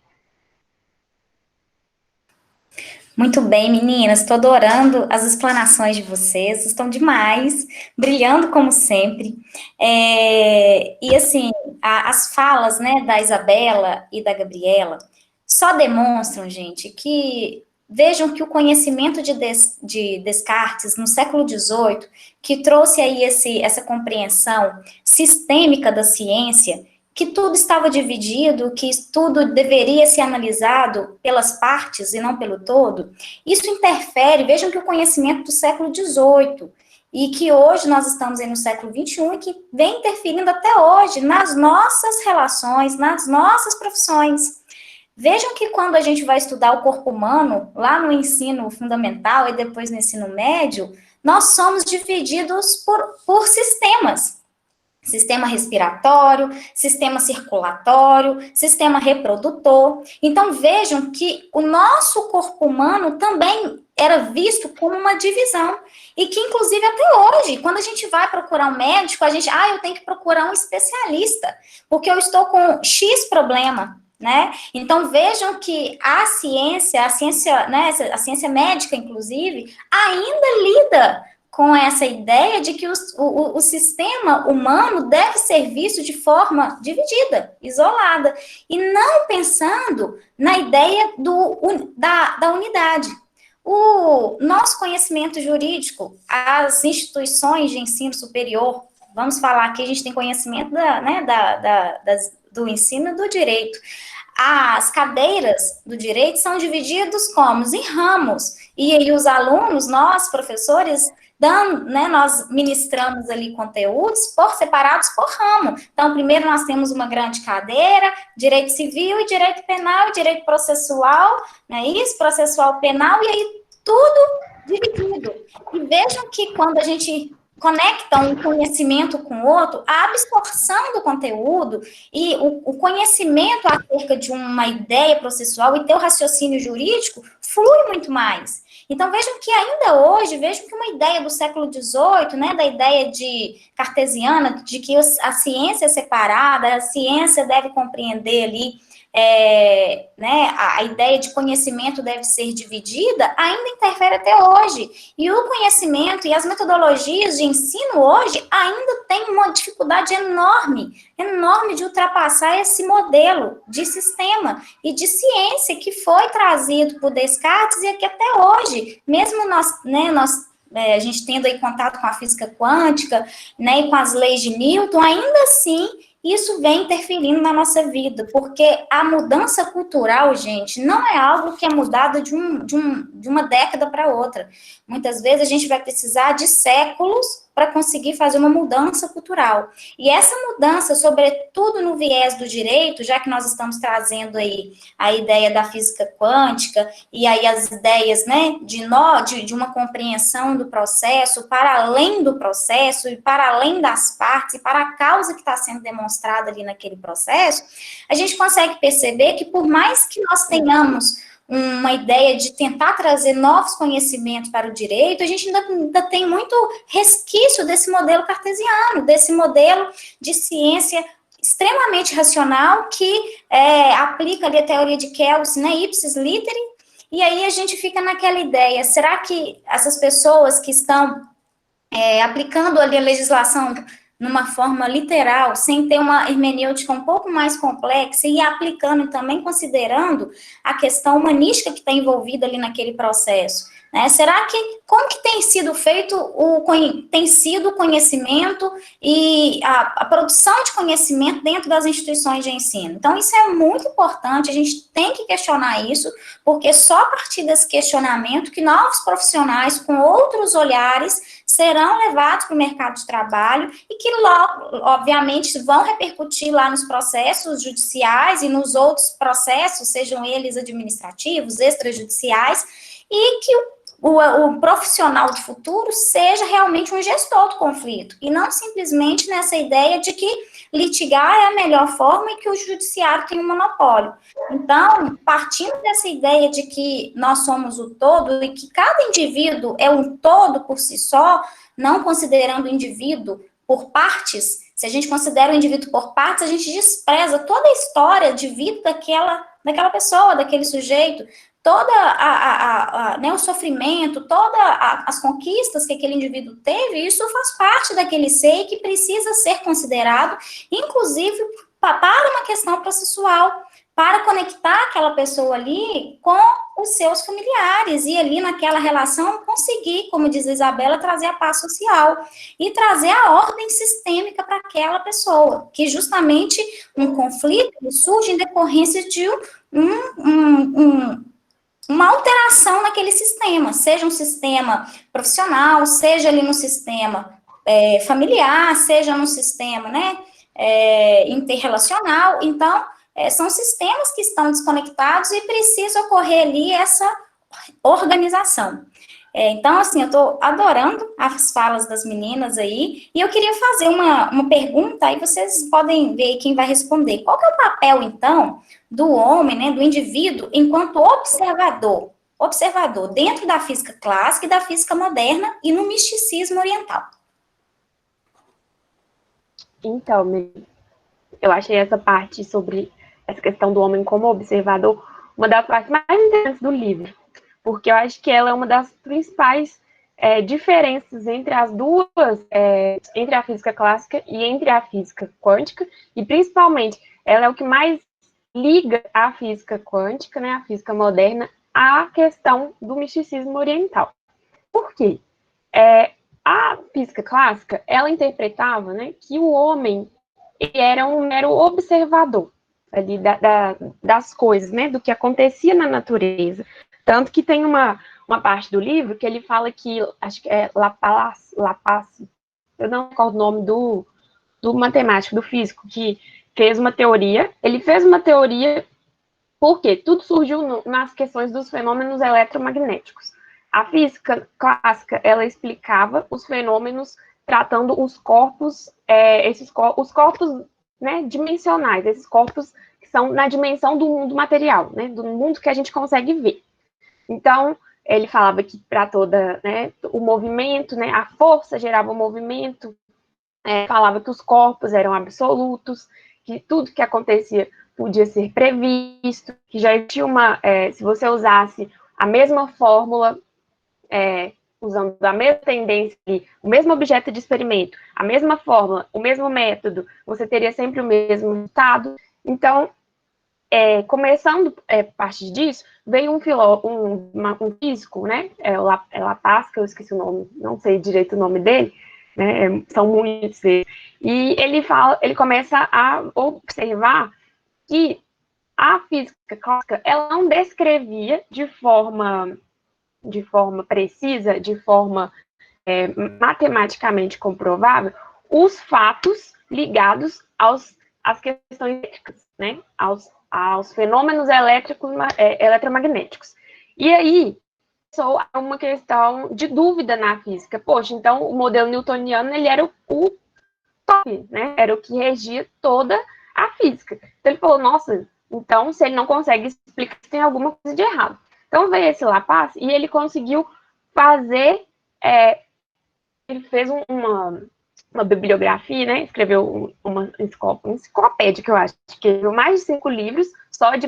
Muito bem, meninas, estou adorando as explanações de vocês, estão demais, brilhando como sempre. E assim, as falas, né, da Isabela e da Gabriela só demonstram, gente, que vejam que o conhecimento de Descartes no século XVIII, que trouxe aí essa compreensão sistêmica da ciência, que tudo estava dividido, que tudo deveria ser analisado pelas partes e não pelo todo, isso interfere, vejam que o conhecimento do século XVIII, e que hoje nós estamos aí no século XXI, e que vem interferindo até hoje nas nossas relações, nas nossas profissões. Vejam que quando a gente vai estudar o corpo humano, lá no ensino fundamental e depois no ensino médio, nós somos divididos por sistemas. Sistema respiratório, sistema circulatório, sistema reprodutor. Então, vejam que o nosso corpo humano também era visto como uma divisão. E que, inclusive, até hoje, quando a gente vai procurar um médico, eu tenho que procurar um especialista, porque eu estou com X problema, né? Então, vejam que a ciência, né, a ciência médica, inclusive, ainda lida com essa ideia de que o sistema humano deve ser visto de forma dividida, isolada, e não pensando na ideia da unidade. O nosso conhecimento jurídico, as instituições de ensino superior, vamos falar aqui, a gente tem conhecimento do ensino e do direito. As cadeiras do direito são divididas como em ramos, e aí os alunos, nós, professores, né, nós ministramos ali conteúdos separados por ramo. Então, primeiro nós temos uma grande cadeira, direito civil e direito penal, e direito processual, né, isso, processual penal, e aí tudo dividido. E vejam que quando a gente conecta um conhecimento com o outro, a absorção do conteúdo e o conhecimento acerca de uma ideia processual e teu raciocínio jurídico flui muito mais. Então, vejam que ainda hoje, vejam que uma ideia do século XVIII, né, da ideia de cartesiana, de que a ciência é separada, a ciência deve compreender ali, né, a ideia de conhecimento deve ser dividida, ainda interfere até hoje. E o conhecimento e as metodologias de ensino hoje ainda têm uma dificuldade enorme de ultrapassar esse modelo de sistema e de ciência que foi trazido por Descartes e que até hoje, mesmo a gente tendo aí contato com a física quântica, né, e com as leis de Newton, ainda assim, isso vem interferindo na nossa vida, porque a mudança cultural, gente, não é algo que é mudado de uma década para outra. Muitas vezes a gente vai precisar de séculos para conseguir fazer uma mudança cultural. E essa mudança, sobretudo no viés do direito, já que nós estamos trazendo aí a ideia da física quântica, e aí as ideias, né, de uma compreensão do processo, para além do processo, e para além das partes, e para a causa que está sendo demonstrada ali naquele processo, a gente consegue perceber que por mais que nós tenhamos uma ideia de tentar trazer novos conhecimentos para o direito, a gente ainda tem muito resquício desse modelo cartesiano, desse modelo de ciência extremamente racional que aplica ali a teoria de Kelsen, né, ipsis literi, e aí a gente fica naquela ideia, será que essas pessoas que estão aplicando ali a legislação numa forma literal, sem ter uma hermenêutica um pouco mais complexa e aplicando e também considerando a questão humanística que está envolvida ali naquele processo, né? Será que, como que tem sido feito o conhecimento e a produção de conhecimento dentro das instituições de ensino? Então, isso é muito importante, a gente tem que questionar isso, porque só a partir desse questionamento que novos profissionais com outros olhares serão levados para o mercado de trabalho e que, obviamente, vão repercutir lá nos processos judiciais e nos outros processos, sejam eles administrativos, extrajudiciais, e que o profissional do futuro seja realmente um gestor do conflito, e não simplesmente nessa ideia de que litigar é a melhor forma e que o judiciário tem um monopólio. Então, partindo dessa ideia de que nós somos o todo e que cada indivíduo é um todo por si só, não considerando o indivíduo por partes, se a gente considera o indivíduo por partes, a gente despreza toda a história de vida daquela pessoa, daquele sujeito, toda né, o sofrimento, todas as conquistas que aquele indivíduo teve, isso faz parte daquele ser que precisa ser considerado, inclusive para uma questão processual, para conectar aquela pessoa ali com os seus familiares, e ali naquela relação conseguir, como diz a Isabela, trazer a paz social e trazer a ordem sistêmica para aquela pessoa, que justamente um conflito surge em decorrência de uma alteração naquele sistema, seja um sistema profissional, seja ali no sistema familiar, seja no sistema, né, interrelacional. Então, são sistemas que estão desconectados e precisa ocorrer ali essa organização. Então, assim, eu estou adorando as falas das meninas aí, e eu queria fazer uma pergunta, aí vocês podem ver quem vai responder. Qual que é o papel, então, do homem, né, do indivíduo, enquanto observador dentro da física clássica e da física moderna e no misticismo oriental? Então, eu achei essa parte sobre essa questão do homem como observador uma das partes mais interessantes do livro, porque eu acho que ela é uma das principais diferenças entre as duas, entre a física clássica e entre a física quântica, e principalmente ela é o que mais liga a física quântica, né, a física moderna, à questão do misticismo oriental. Por quê? A física clássica, ela interpretava, né, que o homem era um mero observador ali das coisas, né, do que acontecia na natureza, Tanto que tem uma parte do livro que ele fala que, acho que é Laplace, eu não recordo o nome do matemático, do físico, que fez uma teoria. Ele fez uma teoria porque tudo surgiu nas questões dos fenômenos eletromagnéticos. A física clássica, ela explicava os fenômenos tratando os corpos, os corpos, né, dimensionais, esses corpos que são na dimensão do mundo material, né, do mundo que a gente consegue ver. Então, ele falava que para toda, né, o movimento, né, a força gerava o movimento, falava que os corpos eram absolutos, que tudo que acontecia podia ser previsto, que já existia se você usasse a mesma fórmula, usando a mesma tendência, o mesmo objeto de experimento, a mesma fórmula, o mesmo método, você teria sempre o mesmo resultado. Então, começando a partir disso, veio um físico, né, Laplace, que eu esqueci o nome, não sei direito o nome dele, né, são muitos, e ele começa a observar que a física clássica, ela não descrevia de forma precisa, de forma matematicamente comprovável, os fatos ligados às questões elétricas, né, aos fenômenos eletromagnéticos. E aí, só uma questão de dúvida na física. Poxa, então o modelo newtoniano, ele era o top, né? Era o que regia toda a física. Então ele falou, nossa, então se ele não consegue explicar, tem alguma coisa de errado. Então veio esse Laplace e ele conseguiu fazer, ele fez uma bibliografia, né? Escreveu uma enciclopédia, que eu acho, que escreveu mais de 5 livros só de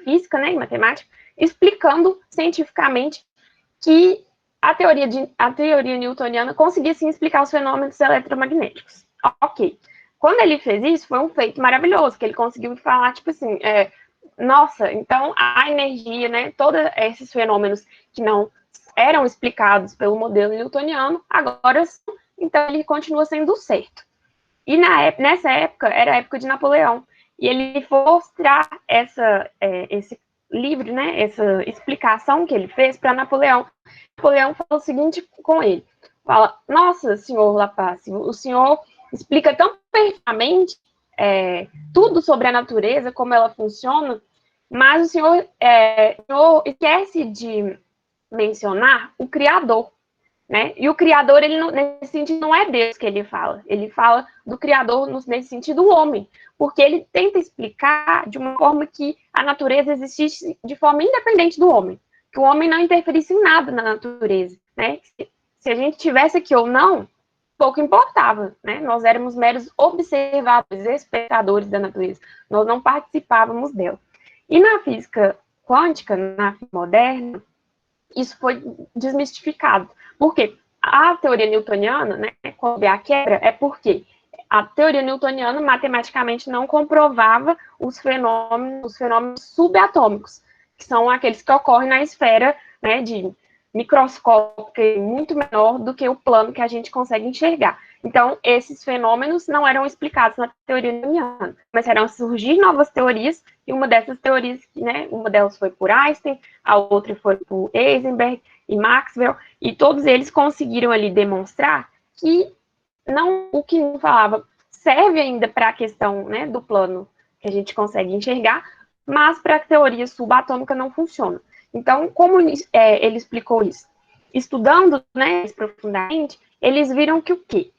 física, né, e matemática, explicando cientificamente que a teoria newtoniana conseguia sim explicar os fenômenos eletromagnéticos. Ok. Quando ele fez isso, foi um feito maravilhoso, que ele conseguiu falar, tipo assim, nossa, então a energia, né, todos esses fenômenos que não eram explicados pelo modelo newtoniano, agora, então ele continua sendo certo. E nessa época, era a época de Napoleão, e ele foi mostrar esse livro, né, essa explicação que ele fez para Napoleão. Napoleão falou o seguinte com ele, fala, nossa, senhor Laplace, o senhor explica tão perfeitamente tudo sobre a natureza, como ela funciona, mas o senhor esquece de mencionar o Criador, né? E o Criador, ele nesse sentido, não é Deus que ele fala do Criador nesse sentido, o homem, porque ele tenta explicar de uma forma que a natureza existisse de forma independente do homem, que o homem não interferisse em nada na natureza, né? Se a gente tivesse aqui ou não, pouco importava, né? Nós éramos meros observadores, espectadores da natureza, nós não participávamos dela. E na física quântica, na física moderna, isso foi desmistificado. Por quê? A teoria newtoniana, né, quando a quebra, é porque a teoria newtoniana matematicamente não comprovava os fenômenos subatômicos, que são aqueles que ocorrem na esfera, né, de microscópica muito menor do que o plano que a gente consegue enxergar. Então, esses fenômenos não eram explicados na teoria newtoniana, começaram a surgir novas teorias, e uma dessas teorias, né, uma delas foi por Einstein, a outra foi por Heisenberg e Maxwell, e todos eles conseguiram ali demonstrar que o que não falava serve ainda para a questão, né, do plano que a gente consegue enxergar, mas para a teoria subatômica não funciona. Então, como ele explicou isso? Estudando, né, profundamente, eles viram que o quê?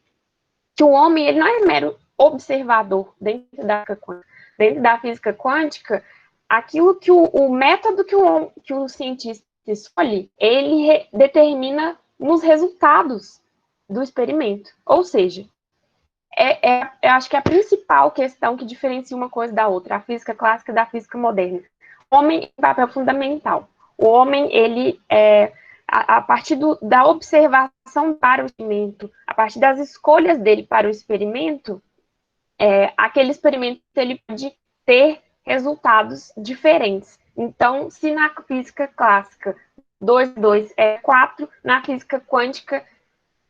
Que o homem, ele não é mero observador dentro da física quântica, aquilo que o método que o cientista escolhe, ele determina nos resultados do experimento. Ou seja, eu acho que é a principal questão que diferencia uma coisa da outra, a física clássica da física moderna. O homem tem papel fundamental. O homem, ele a partir da observação para o experimento, a partir das escolhas dele para o experimento, aquele experimento ele pode ter resultados diferentes. Então, se na física clássica 2 mais 2 é 4, na física quântica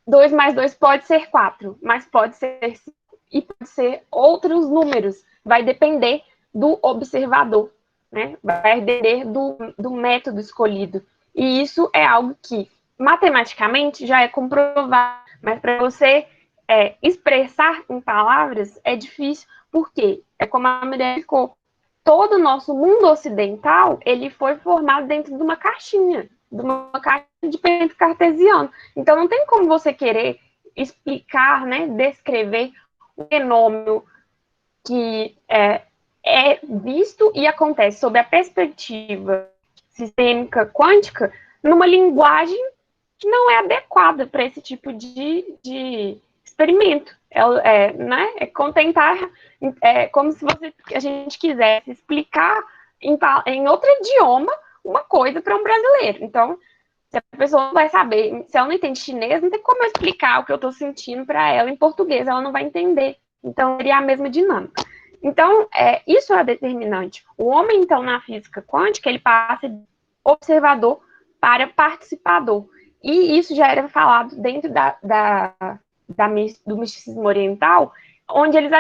2 mais 2 pode ser 4, mas pode ser 5 e pode ser outros números. Vai depender do observador. né? Vai depender do método escolhido. E isso é algo que, matematicamente, já é comprovado, mas para você expressar em palavras é difícil, porque é como a Mirella ficou, todo o nosso mundo ocidental, ele foi formado dentro de uma caixinha de pensamento cartesiano. Então, não tem como você querer explicar, né, descrever um fenômeno que é visto e acontece sob a perspectiva sistêmica quântica numa linguagem que não é adequada para esse tipo de experimento. Né, como se a gente quisesse explicar em outro idioma uma coisa para um brasileiro. Então, se a pessoa não vai saber, se ela não entende chinês, não tem como eu explicar o que eu estou sentindo para ela em português, ela não vai entender. Então, seria a mesma dinâmica. Então, isso é determinante. O homem, então, na física quântica, ele passa de observador para participador. E isso já era falado dentro do misticismo oriental, onde eles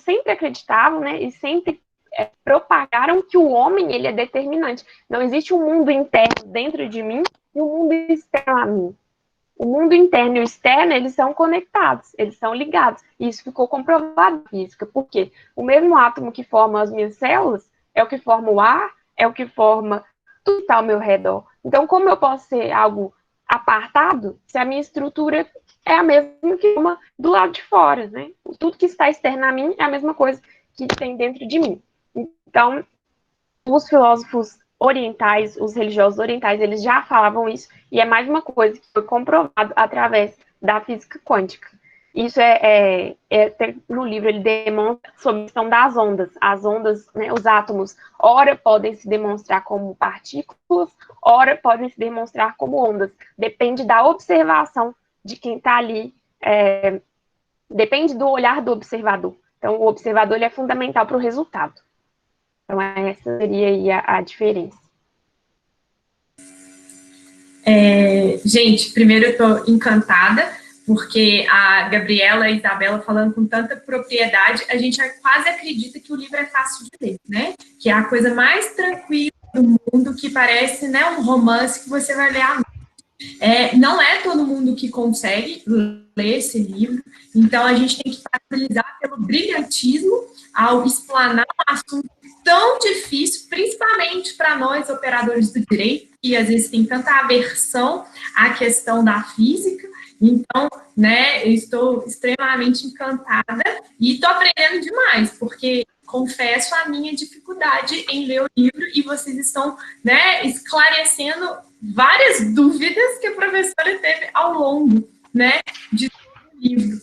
sempre acreditavam, né, e sempre propagaram que o homem, ele é determinante. Não existe um mundo interno dentro de mim e um mundo externo a mim. O mundo interno e o externo, eles são conectados, eles são ligados. E isso ficou comprovado na física, porque o mesmo átomo que forma as minhas células é o que forma o ar, é o que forma tudo que está ao meu redor. Então, como eu posso ser algo apartado se a minha estrutura é a mesma que uma do lado de fora, né? Tudo que está externo a mim é a mesma coisa que tem dentro de mim. Então, os filósofos orientais, os religiosos orientais, eles já falavam isso, e é mais uma coisa que foi comprovado através da física quântica. Isso no livro ele demonstra sobre a questão das ondas. As ondas, né, os átomos, ora podem se demonstrar como partículas, ora podem se demonstrar como ondas. Depende da observação de quem está ali, depende do olhar do observador. Então, o observador ele é fundamental para o resultado. Então, essa seria aí a diferença. Gente, primeiro eu estou encantada, porque a Gabriela e a Isabela falando com tanta propriedade, a gente quase acredita que o livro é fácil de ler, né? Que é a coisa mais tranquila do mundo, que parece, né, um romance que você vai ler à noite. Não é todo mundo que consegue ler esse livro, então a gente tem que parabenizar pelo brilhantismo ao explanar um assunto tão difícil, principalmente para nós, operadores do direito, que às vezes tem tanta aversão à questão da física. Então, né, eu estou extremamente encantada e estou aprendendo demais, porque confesso a minha dificuldade em ler o livro e vocês estão, né, esclarecendo várias dúvidas que a professora teve ao longo, né, de todo o livro.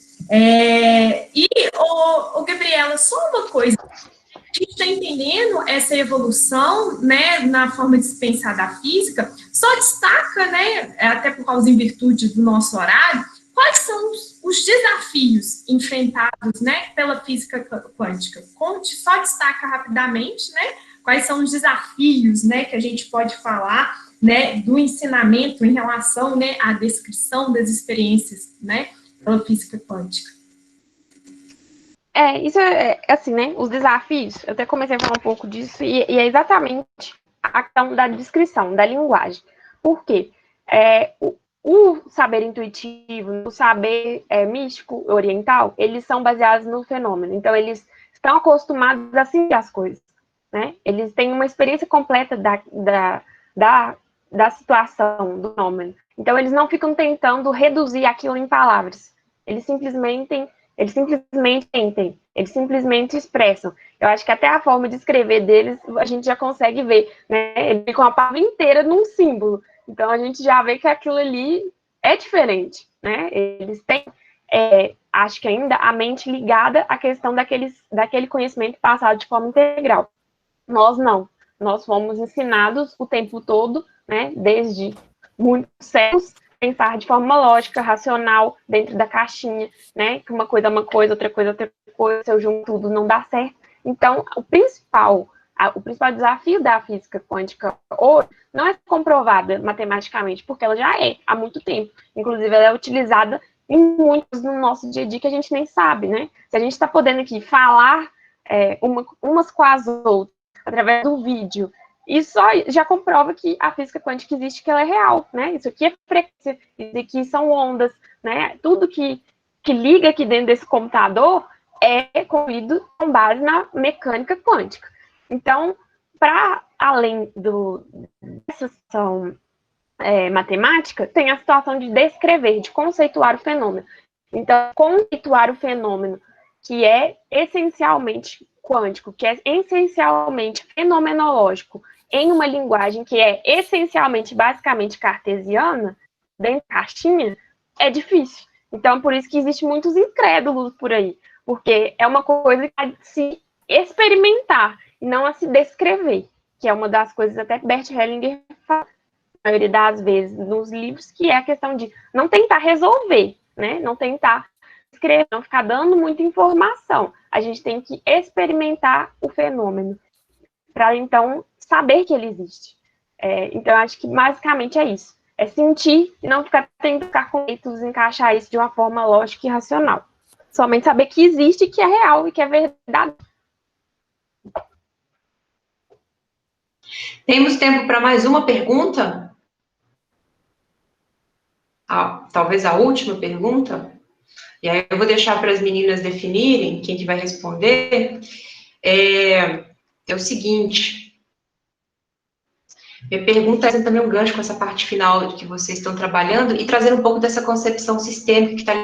Gabriela, só uma coisa. A gente está entendendo essa evolução, né, na forma de se pensar da física, só destaca, né, até por causa em virtude do nosso horário, quais são os desafios enfrentados, né, pela física quântica. Conte, só destaca rapidamente, né, quais são os desafios, né, que a gente pode falar, né, do ensinamento em relação, né, à descrição das experiências, né, pela física quântica. Isso assim, né, os desafios, eu até comecei a falar um pouco disso, e é exatamente a questão da descrição, da linguagem. Por quê? O saber intuitivo, o saber místico oriental, eles são baseados no fenômeno, então eles estão acostumados a sentir as coisas, né? Eles têm uma experiência completa da situação, do fenômeno. Então eles não ficam tentando reduzir aquilo em palavras, eles simplesmente sentem, eles simplesmente expressam. Eu acho que até a forma de escrever deles, a gente já consegue ver, né? Eles ficam a palavra inteira num símbolo. Então, a gente já vê que aquilo ali é diferente, né? Eles têm, acho que ainda, a mente ligada à questão daquele conhecimento passado de forma integral. Nós não. Nós fomos ensinados o tempo todo, né? Desde muitos séculos, pensar de forma lógica, racional, dentro da caixinha, né? Que uma coisa é uma coisa, outra coisa é outra coisa, se eu junto tudo não dá certo. Então, o principal desafio da física quântica hoje não é comprovada matematicamente, porque ela já é há muito tempo. Inclusive, ela é utilizada em muitos no nosso dia a dia que a gente nem sabe, né? Se a gente está podendo aqui falar umas com as outras, através do vídeo. Isso já comprova que a física quântica existe, que ela é real, né? Isso aqui é frequência, isso aqui são ondas, né? Tudo que liga aqui dentro desse computador é construído com base na mecânica quântica. Então, para além dessa situação matemática, tem a situação de descrever, de conceituar o fenômeno. Então, conceituar o fenômeno que é essencialmente quântico, que é essencialmente fenomenológico, em uma linguagem que é essencialmente, basicamente cartesiana, dentro da caixinha, é difícil. Então, por isso que existem muitos incrédulos por aí, porque é uma coisa a se experimentar, e não a se descrever, que é uma das coisas até que Bert Hellinger fala, a maioria das vezes, nos livros, que é a questão de não tentar resolver, né? Não tentar escrever, não ficar dando muita informação. A gente tem que experimentar o fenômeno, para então saber que ele existe. Então, acho que basicamente é isso. É sentir e não ficar tentando ficar com conceitos, encaixar isso de uma forma lógica e racional. Somente saber que existe, que é real e que é verdade. Temos tempo para mais uma pergunta? Talvez a última pergunta? E aí eu vou deixar para as meninas definirem quem que vai responder. É o seguinte, minha pergunta é também um gancho com essa parte final que vocês estão trabalhando e trazer um pouco dessa concepção sistêmica que está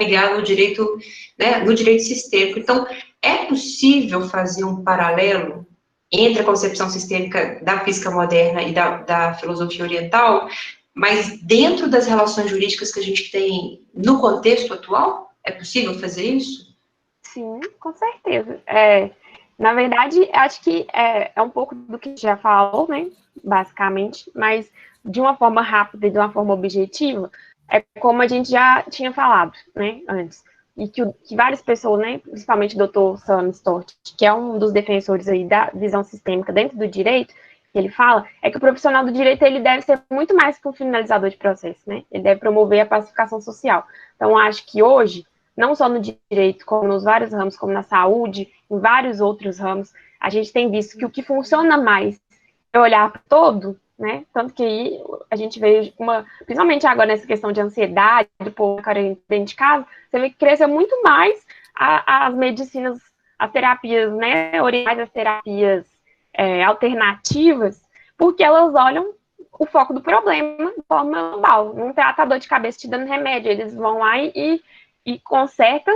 ligada no direito, né, no direito sistêmico. Então, é possível fazer um paralelo entre a concepção sistêmica da física moderna e da filosofia oriental, mas dentro das relações jurídicas que a gente tem no contexto atual? É possível fazer isso? Sim, com certeza. Na verdade, acho que é um pouco do que já falou, né, basicamente, mas de uma forma rápida e de uma forma objetiva, é como a gente já tinha falado, né, antes, e que várias pessoas, né, principalmente o Dr. Sam Storch, que é um dos defensores aí da visão sistêmica dentro do direito, que ele fala, é que o profissional do direito, ele deve ser muito mais que um finalizador de processo, né, ele deve promover a pacificação social. Então, acho que hoje, não só no direito, como nos vários ramos, como na saúde, em vários outros ramos, a gente tem visto que o que funciona mais é olhar para todo, né? Tanto que aí a gente vê principalmente agora nessa questão de ansiedade, do povo dentro de casa, você vê que cresceu muito mais as medicinas, as terapias, né, orientais, as terapias alternativas, porque elas olham o foco do problema de forma global. Não trata a dor de cabeça te dando remédio, eles vão lá e consertam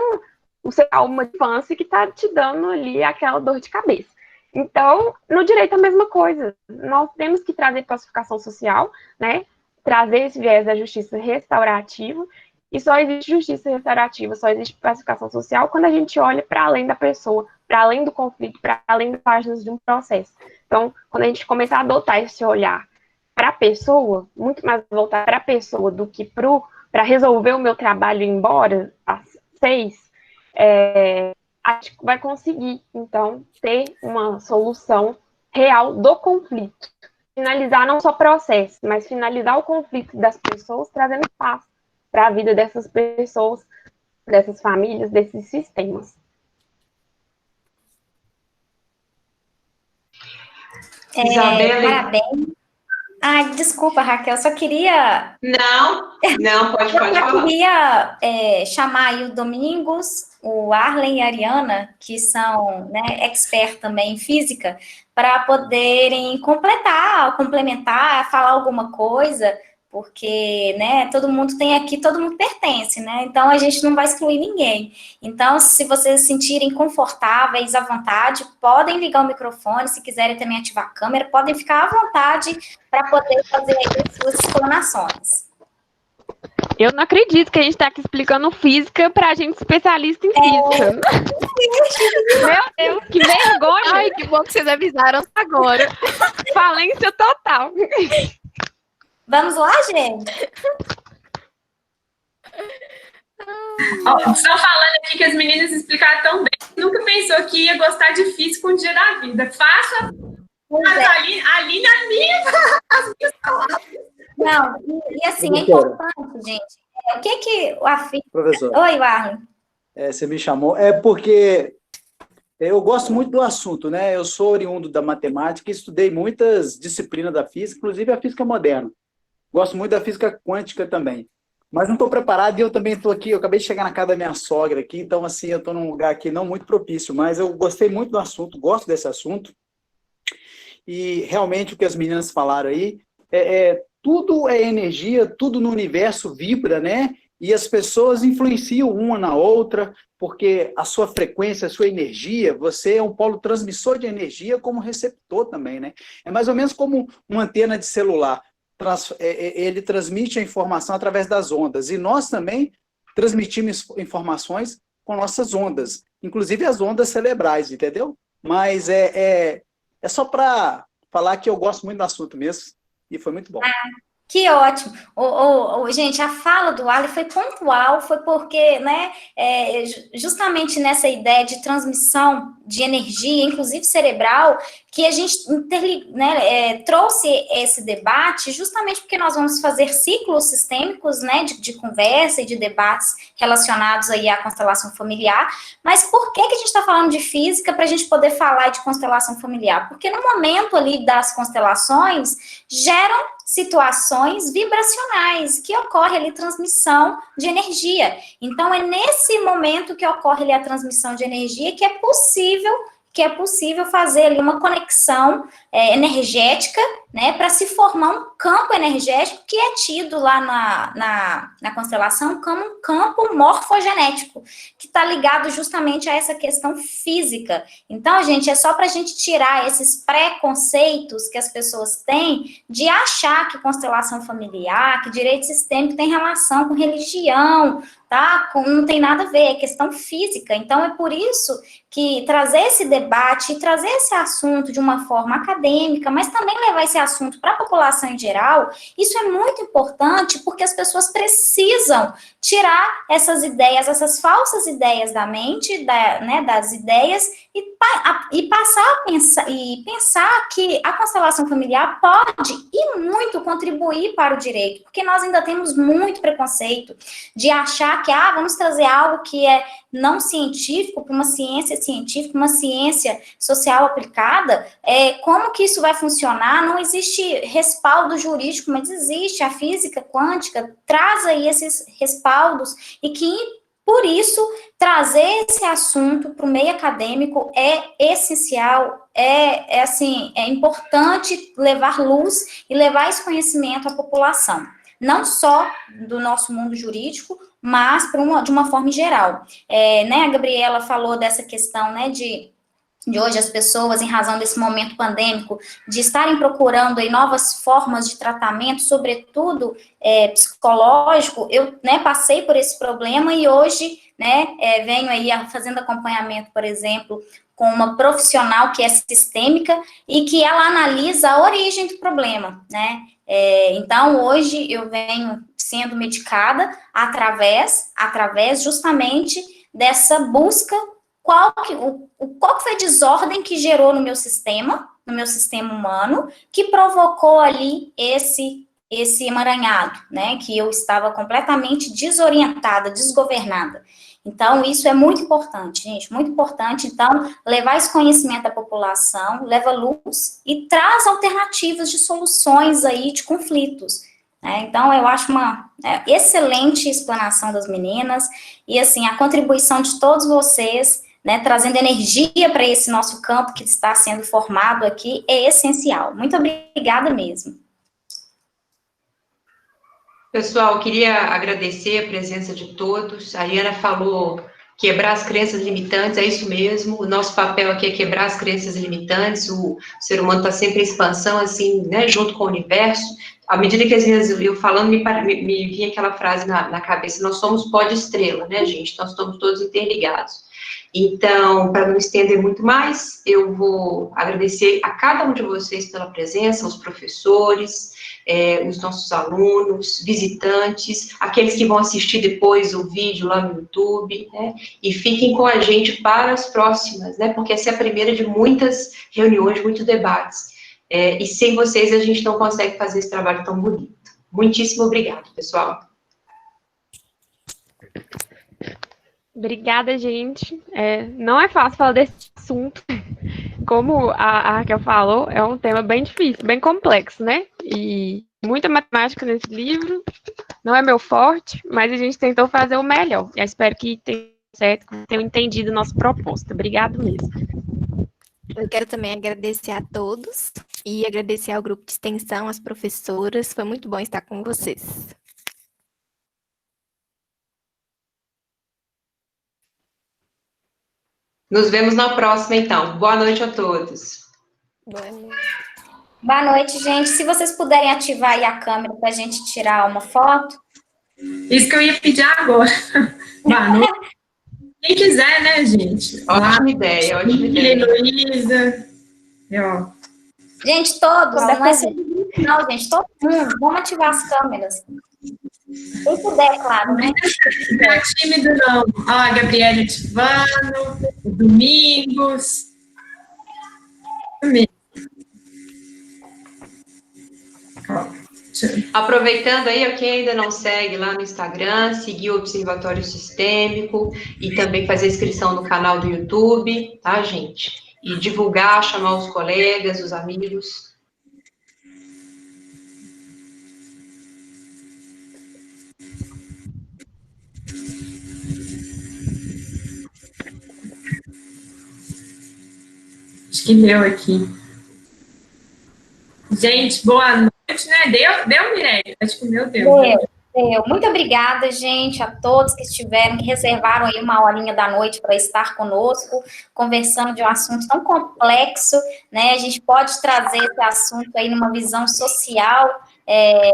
o seu trauma de infância que está te dando ali aquela dor de cabeça. Então, no direito é a mesma coisa. Nós temos que trazer pacificação social, né? Trazer esse viés da justiça restaurativa, e só existe justiça restaurativa, só existe pacificação social quando a gente olha para além da pessoa, para além do conflito, para além das páginas de um processo. Então, quando a gente começar a adotar esse olhar para a pessoa, muito mais voltar para a pessoa do que para resolver o meu trabalho e ir embora às 6, acho que vai conseguir, então, ter uma solução real do conflito. Finalizar não só processo, mas finalizar o conflito das pessoas, trazendo paz para a vida dessas pessoas, dessas famílias, desses sistemas. Isabela. Parabéns. Ai, desculpa, Raquel, só queria... Não, pode falar. Eu queria chamar aí o Domingos, o Arlen e a Ariana, que são, né, expert também em física, para poderem complementar, falar alguma coisa, porque, né, todo mundo tem aqui, todo mundo pertence, né, então a gente não vai excluir ninguém. Então, se vocês se sentirem confortáveis, à vontade, podem ligar o microfone, se quiserem também ativar a câmera, podem ficar à vontade para poder fazer aí suas explanações. Eu não acredito que a gente está aqui explicando física para gente especialista em física. Meu Deus, que vergonha! Ai, que bom que vocês avisaram agora. Falência total. Vamos lá, gente? Estão falando aqui que as meninas explicaram tão bem, nunca pensou que ia gostar de física um dia da vida. Faça ali na minha as minhas palavras. Não, e assim, é importante, gente. O que a física... Professor. Oi, Arlen. Você me chamou. É porque Eu gosto muito do assunto, né? Eu sou oriundo da matemática e estudei muitas disciplinas da física, inclusive a física moderna. Gosto muito da física quântica também. Mas não estou preparado e eu também estou aqui, eu acabei de chegar na casa da minha sogra aqui, então assim, eu estou num lugar aqui não muito propício, mas eu gostei muito do assunto, gosto desse assunto. E realmente o que as meninas falaram aí, tudo é energia, tudo no universo vibra, né? E as pessoas influenciam uma na outra, porque a sua frequência, a sua energia, você é um polo transmissor de energia como receptor também, né? É mais ou menos como uma antena de celular. Ele transmite a informação através das ondas, e nós também transmitimos informações com nossas ondas, inclusive as ondas cerebrais, entendeu? Mas é só para falar que eu gosto muito do assunto mesmo, e foi muito bom. Que ótimo. Gente, a fala do Ali foi pontual, foi porque, né, justamente nessa ideia de transmissão de energia, inclusive cerebral, que a gente trouxe esse debate justamente porque nós vamos fazer ciclos sistêmicos, né, de conversa e de debates relacionados aí à constelação familiar. Mas por que a gente está falando de física para a gente poder falar de constelação familiar? Porque no momento ali das constelações, geram situações vibracionais, que ocorre ali transmissão de energia. Então, é nesse momento que ocorre ali a transmissão de energia que é possível fazer ali uma conexão energética, né, para se formar um campo energético que é tido lá na constelação como um campo morfogenético, que está ligado justamente a essa questão física. Então, gente, é só para a gente tirar esses preconceitos que as pessoas têm de achar que constelação familiar, que direito sistêmico tem relação com religião, tá? Não tem nada a ver, é questão física. Então, é por isso que trazer esse debate, trazer esse assunto de uma forma acadêmica, mas também levar esse assunto para a população em geral, isso é muito importante, porque as pessoas precisam tirar essas ideias, essas falsas ideias da mente, das ideias, e passar a pensar que a constelação familiar pode e muito contribuir para o direito, porque nós ainda temos muito preconceito de achar que, vamos trazer algo que é não científico para uma ciência científica, uma ciência social aplicada, como que isso vai funcionar? Não existe respaldo jurídico, mas existe. A física quântica traz aí esses respaldos e que, por isso, trazer esse assunto para o meio acadêmico é essencial, é importante levar luz e levar esse conhecimento à população. Não só do nosso mundo jurídico, mas de uma forma geral. A Gabriela falou dessa questão, né, de hoje as pessoas, em razão desse momento pandêmico, de estarem procurando aí novas formas de tratamento, sobretudo psicológico. Eu, passei por esse problema e hoje, venho aí fazendo acompanhamento, por exemplo, com uma profissional que é sistêmica e que ela analisa a origem do problema, né? Então, hoje eu venho sendo medicada através justamente dessa busca, qual que foi a desordem que gerou no meu sistema humano, que provocou ali esse emaranhado, né, que eu estava completamente desorientada, desgovernada. Então, isso é muito importante, gente, muito importante. Então, levar esse conhecimento à população, leva luz e traz alternativas de soluções aí de conflitos. Então, eu acho uma excelente explanação das meninas e, assim, a contribuição de todos vocês, trazendo energia para esse nosso campo que está sendo formado aqui, é essencial. Muito obrigada mesmo. Pessoal, queria agradecer a presença de todos. A Ariana falou quebrar as crenças limitantes, é isso mesmo. O nosso papel aqui é quebrar as crenças limitantes. O ser humano está sempre em expansão, assim, junto com o universo. À medida que as meninas iam falando, me vinha aquela frase na cabeça: nós somos pó de estrela, né, gente? Nós estamos todos interligados. Então, para não estender muito mais, eu vou agradecer a cada um de vocês pela presença, os professores, os nossos alunos, visitantes, aqueles que vão assistir depois o vídeo lá no YouTube, e fiquem com a gente para as próximas, porque essa é a primeira de muitas reuniões, muitos debates, e sem vocês a gente não consegue fazer esse trabalho tão bonito. Muitíssimo obrigada, pessoal. Obrigada, gente. Não é fácil falar desse assunto, como a Raquel falou, é um tema bem difícil, bem complexo, né? E muita matemática nesse livro, não é meu forte, mas a gente tentou fazer o melhor. Eu espero que tenha certo, que tenham entendido a nossa proposta. Obrigado mesmo. Eu quero também agradecer a todos e agradecer ao grupo de extensão, às professoras. Foi muito bom estar com vocês. Nos vemos na próxima, então. Boa noite a todos. Boa noite. Boa noite, gente. Se vocês puderem ativar aí a câmera para a gente tirar uma foto. Isso que eu ia pedir agora. Boa noite. Quem quiser, né, gente? Ótima ideia, ótima ideia. Heloísa. Gente, todos, não é só não, gente, todo mundo. Vamos ativar as câmeras. Quem puder, claro, né? Não é tímido, não. Ó, a Gabriela ativando, o Domingos. Aproveitando aí, quem ainda não segue lá no Instagram, seguir o Observatório Sistêmico e também fazer inscrição no canal do YouTube, tá, gente? E divulgar, chamar os colegas, os amigos. Acho que deu aqui. Gente, boa noite, né? Deu, Mireia? Acho que meu Deus. Deu. Muito obrigada, gente, a todos que estiveram, que reservaram aí uma horinha da noite para estar conosco, conversando de um assunto tão complexo, né? A gente pode trazer esse assunto aí numa visão social,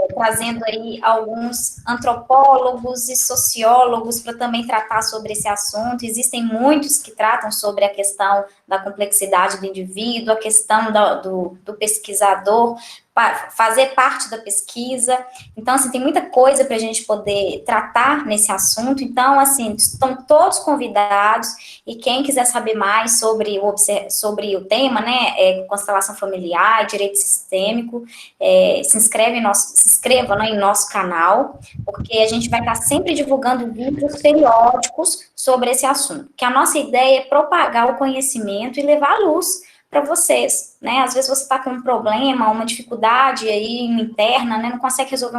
trazendo aí alguns antropólogos e sociólogos para também tratar sobre esse assunto. Existem muitos que tratam sobre a questão da complexidade do indivíduo, a questão do pesquisador, fazer parte da pesquisa. Então, assim, tem muita coisa para a gente poder tratar nesse assunto. Então, assim, estão todos convidados, e quem quiser saber mais sobre o tema, né, constelação familiar, direito sistêmico, se inscreva, né, em nosso canal, porque a gente vai estar sempre divulgando vídeos periódicos sobre esse assunto, que a nossa ideia é propagar o conhecimento e levar a luz para vocês, né? Às vezes você está com um problema, uma dificuldade aí interna, né? Não consegue resolver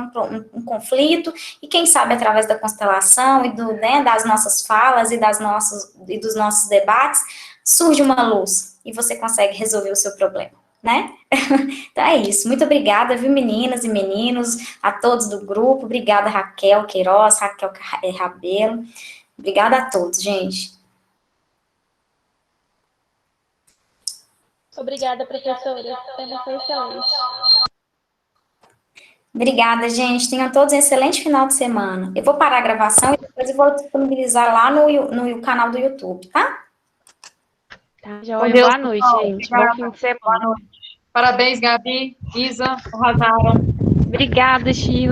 um conflito, e quem sabe através da constelação e das nossas falas e dos nossos debates, surge uma luz e você consegue resolver o seu problema, né? Então é isso. Muito obrigada, viu, meninas e meninos, a todos do grupo. Obrigada, Raquel Queiroz, Raquel Rabelo. Obrigada a todos, gente. Obrigada, professora. O tema foi excelente. Obrigada, gente. Tenham todos um excelente final de semana. Eu vou parar a gravação e depois eu vou disponibilizar lá no canal do YouTube, tá? Tá, joia. Boa noite, gente. Bom fim de semana. Parabéns, Gabi, Isa, arrasaram. Obrigada, Sheila.